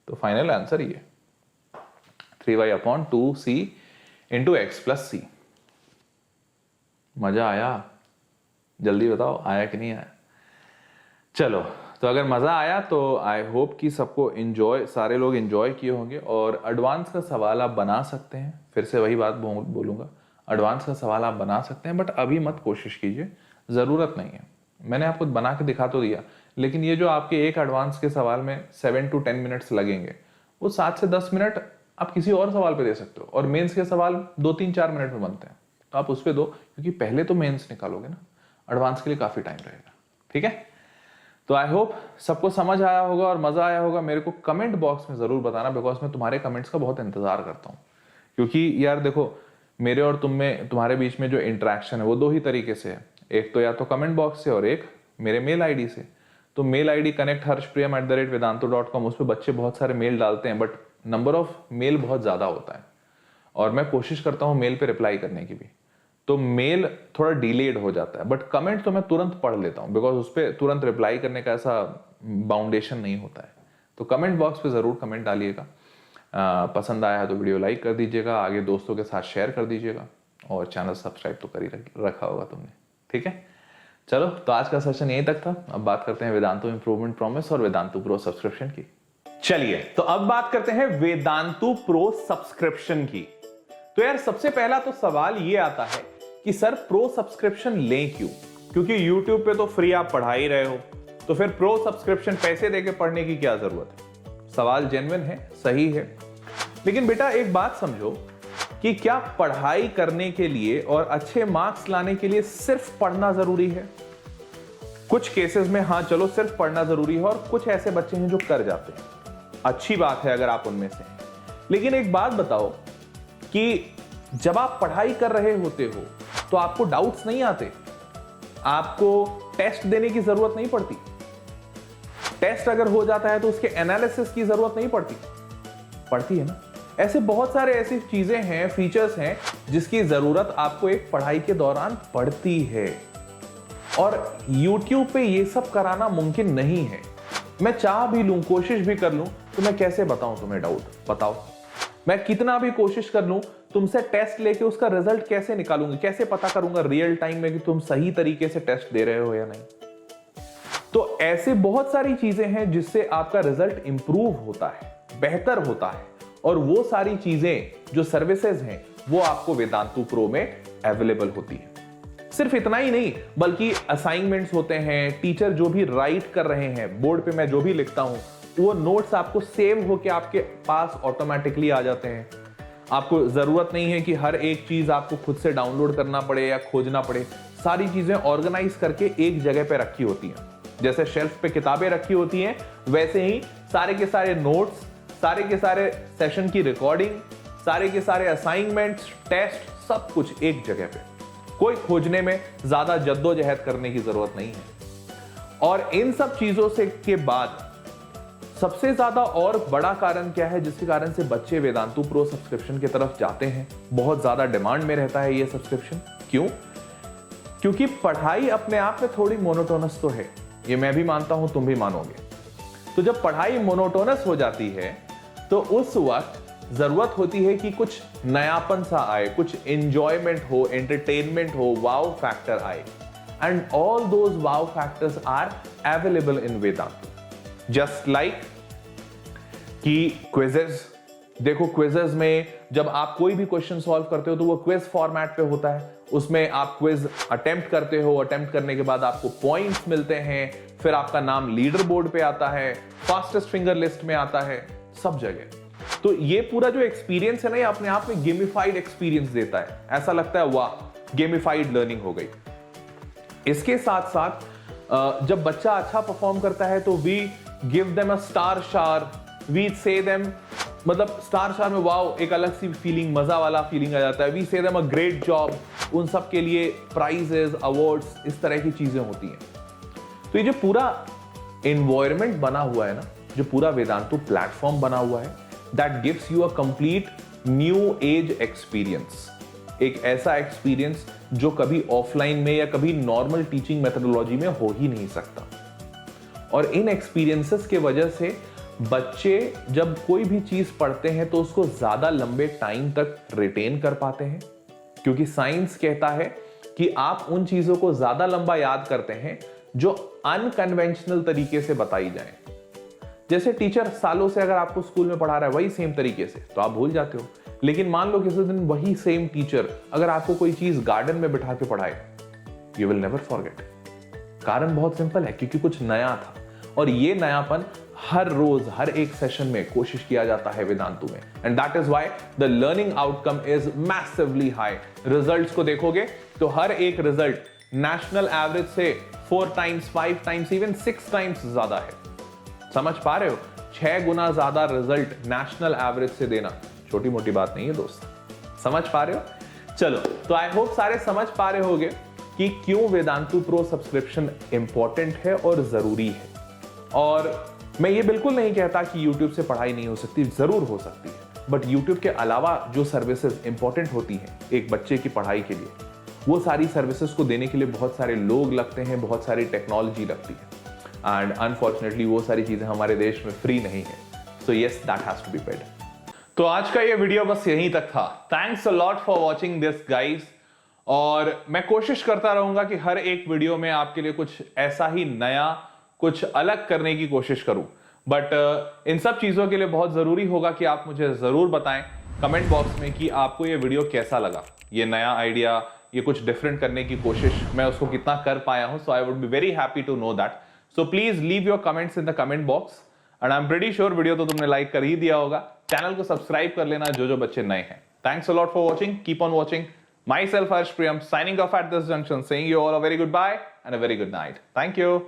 तो फाइनल आंसर ये 3y upon 2c into x plus c. मजा आया? जल्दी बताओ आया कि नहीं आया। चलो, तो अगर मजा आया तो आई होप कि सबको एंजॉय, सारे लोग एंजॉय किए होंगे। और एडवांस का सवाल आप बना सकते हैं, फिर से वही बात बोलूंगा, एडवांस का सवाल आप बना सकते हैं, बट अभी मत कोशिश कीजिए, जरूरत नहीं है। मैंने आपको बना के दिखा तो दिया, लेकिन ये जो आपके एक एडवांस के सवाल में 7 to 10 मिनट्स लगेंगे, वो 7 से 10 मिनट आप किसी और सवाल पे दे सकते हो। और मेंस के सवाल 2-3-4 मिनट में बनते हैं, तो आप उस पे दो, क्योंकि पहले तो मेंस निकालोगे ना, एडवांस के लिए काफी टाइम रहेगा। ठीक है, तो आई होप सबको समझ आया होगा और मजा आया होगा। मेरे को कमेंट बॉक्स में जरूर बताना, बिकॉज मैं तुम्हारे कमेंट्स का बहुत इंतजार करता हूँ। क्योंकि यार देखो, मेरे और तुम्हारे बीच में जो इंटरेक्शन है वो दो ही तरीके से है, एक तो या तो कमेंट बॉक्स से और एक मेरे मेल आईडी से। तो मेल आईडी connectharshpriyam@vedantu.com, उस पर बच्चे बहुत सारे मेल डालते हैं, बट नंबर ऑफ मेल बहुत ज्यादा होता है और मैं कोशिश करता हूँ मेल पे रिप्लाई करने की भी, तो मेल थोड़ा डिलेड हो जाता है। बट कमेंट तो मैं तुरंत पढ़ लेता हूँ, बिकॉज उस पर तुरंत रिप्लाई करने का ऐसा बाउंडेशन नहीं होता है। तो कमेंट बॉक्स पे जरूर कमेंट डालिएगा। पसंद आया तो वीडियो लाइक कर दीजिएगा, आगे दोस्तों के साथ शेयर कर दीजिएगा, और चैनल सब्सक्राइब तो कर ही रखा होगा तुमने। ठीक है, चलो, तो आज का सेशन यहीं तक था। अब बात करते हैं वेदांतु इंप्रूवमेंट प्रॉमिस और वेदांतु प्रो सब्सक्रिप्शन की। चलिए, तो अब बात करते हैं वेदांतु प्रो सब्सक्रिप्शन की। तो यार सबसे पहला तो सवाल ये आता है कि सर प्रो सब्सक्रिप्शन लें क्यों? क्योंकि YouTube पे तो फ्री आप पढ़ा ही रहे हो, तो फिर प्रो सब्सक्रिप्शन पैसे देके पढ़ने की क्या जरूरत है? सवाल जेन्युइन है, सही है, लेकिन बेटा एक बात समझो कि क्या पढ़ाई करने के लिए और अच्छे मार्क्स लाने के लिए सिर्फ पढ़ना जरूरी है? कुछ केसेस में हाँ चलो सिर्फ पढ़ना जरूरी है, और कुछ ऐसे बच्चे हैं जो कर जाते हैं, अच्छी बात है अगर आप उनमें से हैं। लेकिन एक बात बताओ कि जब आप पढ़ाई कर रहे होते हो तो आपको डाउट्स नहीं आते? आपको टेस्ट देने की जरूरत नहीं पड़ती? टेस्ट अगर हो जाता है तो उसके एनालिसिस की जरूरत नहीं पड़ती? पड़ती है ना। ऐसे बहुत सारे ऐसी चीजें हैं, फीचर्स हैं जिसकी जरूरत आपको एक पढ़ाई के दौरान पड़ती है, और YouTube पे ये सब कराना मुमकिन नहीं है। मैं चाह भी लूं, कोशिश भी कर लूं, तो मैं कैसे बताऊं तुम्हें डाउट? बताओ, मैं कितना भी कोशिश कर लूं, तुमसे टेस्ट लेके उसका रिजल्ट कैसे निकालूंगा? कैसे पता करूंगा रियल टाइम में कि तुम सही तरीके से टेस्ट दे रहे हो या नहीं? तो ऐसे बहुत सारी चीजें हैं जिससे आपका रिजल्ट इंप्रूव होता है, बेहतर होता है, और वो सारी चीजें जो सर्विसेज हैं वो आपको वेदांतु प्रो में अवेलेबल होती है। सिर्फ इतना ही नहीं, बल्कि असाइनमेंट्स होते हैं, टीचर जो भी राइट कर रहे हैं, बोर्ड पे मैं जो भी लिखता हूं, वो नोट्स आपको सेव होके आपके पास ऑटोमेटिकली आ जाते हैं। आपको जरूरत नहीं है कि हर एक चीज आपको खुद से डाउनलोड करना पड़े या खोजना पड़े। सारी चीजें ऑर्गेनाइज करके एक जगह पे रखी होती हैं। जैसे शेल्फ पे किताबें रखी होती हैं, वैसे ही सारे के सारे नोट्स, सारे के सारे सेशन की रिकॉर्डिंग, सारे के सारे असाइनमेंट्स, टेस्ट, सब कुछ एक जगह पे। कोई खोजने में ज्यादा जद्दोजहद करने की जरूरत नहीं है। और इन सब चीजों से के बाद सबसे ज्यादा और बड़ा कारण क्या है जिसके कारण से बच्चे वेदांतु प्रो सब्सक्रिप्शन की तरफ जाते हैं? बहुत ज्यादा डिमांड में रहता है ये सब्सक्रिप्शन। क्यों? क्योंकि पढ़ाई अपने आप में थोड़ी मोनोटोनस तो है, ये मैं भी मानता हूं, तुम भी मानोगे। तो जब पढ़ाई मोनोटोनस हो जाती है तो उस वक्त जरूरत होती है कि कुछ नयापन सा आए, कुछ एंजॉयमेंट हो, एंटरटेनमेंट हो, वाव फैक्टर आए। And all those wow factors are available in Vedantu. Just like कि क्विजेस, देखो क्विजेस में जब आप कोई भी क्वेश्चन सॉल्व करते हो तो वो क्विज फॉर्मेट पे होता है। उसमें आप क्विज अटेम्प्ट करते हो, अटेम्प्ट करने के बाद आपको पॉइंट्स मिलते हैं, फिर आपका नाम लीडर बोर्ड पे आता है, फास्टेस्ट फिंगर लिस्ट में आता है, सब जगह। तो ये पूरा जो एक्सपीरियंस है ना, ये अपने आप में गेमिफाइड एक्सपीरियंस देता है। ऐसा लगता है वाह, गेमिफाइड लर्निंग हो गई। इसके साथ साथ जब बच्चा अच्छा परफॉर्म करता है तो we give them a star शार, वी से देम, मतलब स्टार शार में वाओ एक अलग सी फीलिंग, मजा वाला फीलिंग आ जाता है। We say them a great job, उन सब के लिए प्राइजेस, अवार्ड्स, इस तरह की चीजें होती हैं। तो ये जो पूरा एनवायरनमेंट बना हुआ है ना, जो पूरा वेदांतु प्लेटफॉर्म बना हुआ है, that gives you a complete new age experience, एक ऐसा एक्सपीरियंस जो कभी ऑफलाइन में या कभी नॉर्मल टीचिंग मेथोडोलॉजी में हो ही नहीं सकता। और इन एक्सपीरियंसेस के वजह से बच्चे जब कोई भी चीज पढ़ते हैं तो उसको ज्यादा लंबे टाइम तक रिटेन कर पाते हैं, क्योंकि साइंस कहता है कि आप उन चीजों को ज्यादा लंबा याद करते हैं जो अनकन्वेंशनल तरीके से बताई जाए। जैसे टीचर सालों से अगर आपको स्कूल में पढ़ा रहा है वही सेम तरीके से, तो आप भूल जाते हो। लेकिन मान लो किसी दिन वही सेम टीचर अगर आपको कोई चीज गार्डन में बिठा के पढ़ाए, यू विल नेवर फॉरगेट। कारण बहुत सिंपल है, क्योंकि कुछ नया था, और ये नयापन हर रोज हर एक सेशन में कोशिश किया जाता है वेदांतु में। And that is why the learning outcome is massively high. Results को देखोगे तो हर एक रिजल्ट नेशनल एवरेज से 4 टाइम्स, 5 टाइम्स, इवन 6 टाइम्स ज्यादा है। समझ पा रहे हो? 6 गुना ज्यादा रिजल्ट नेशनल एवरेज से देना छोटी मोटी बात नहीं है दोस्त। समझ पा रहे हो? चलो, तो आई होप सारे समझ पा रहे होगे कि क्यों वेदांतु प्रो सब्सक्रिप्शन इंपॉर्टेंट है और जरूरी है। और मैं ये बिल्कुल नहीं कहता कि YouTube से पढ़ाई नहीं हो सकती, जरूर हो सकती है, बट YouTube के अलावा जो सर्विसेज इंपॉर्टेंट होती हैं एक बच्चे की पढ़ाई के लिए, वो सारी सर्विसेज को देने के लिए बहुत सारे लोग लगते हैं, बहुत सारी टेक्नोलॉजी लगती है, एंड अनफॉर्चुनेटली वो सारी चीजें हमारे देश में फ्री नहीं है। So yes, that has to be paid. तो आज का ये वीडियो बस यहीं तक था। Thanks a lot for watching this guys, और मैं कोशिश करता रहूंगा कि हर एक वीडियो में आपके लिए कुछ ऐसा ही नया, कुछ अलग करने की कोशिश करूं। बट इन सब चीजों के लिए बहुत जरूरी होगा कि आप मुझे जरूर बताएं कमेंट बॉक्स में कि आपको ये वीडियो कैसा लगा, ये नया आइडिया, ये कुछ डिफरेंट करने की कोशिश मैं उसको कितना कर पाया हूं। So I would be very happy to know that. So please leave your comments in the comment box, and I am pretty sure video तो तुमने लाइक कर ही दिया होगा। चैनल को सब्सक्राइब कर लेना जो बच्चे नए हैं। Thanks a lot for watching, keep on watching. Myself Harsh Priyam signing off at this junction, saying you all a very goodbye and a very good night. Thank you.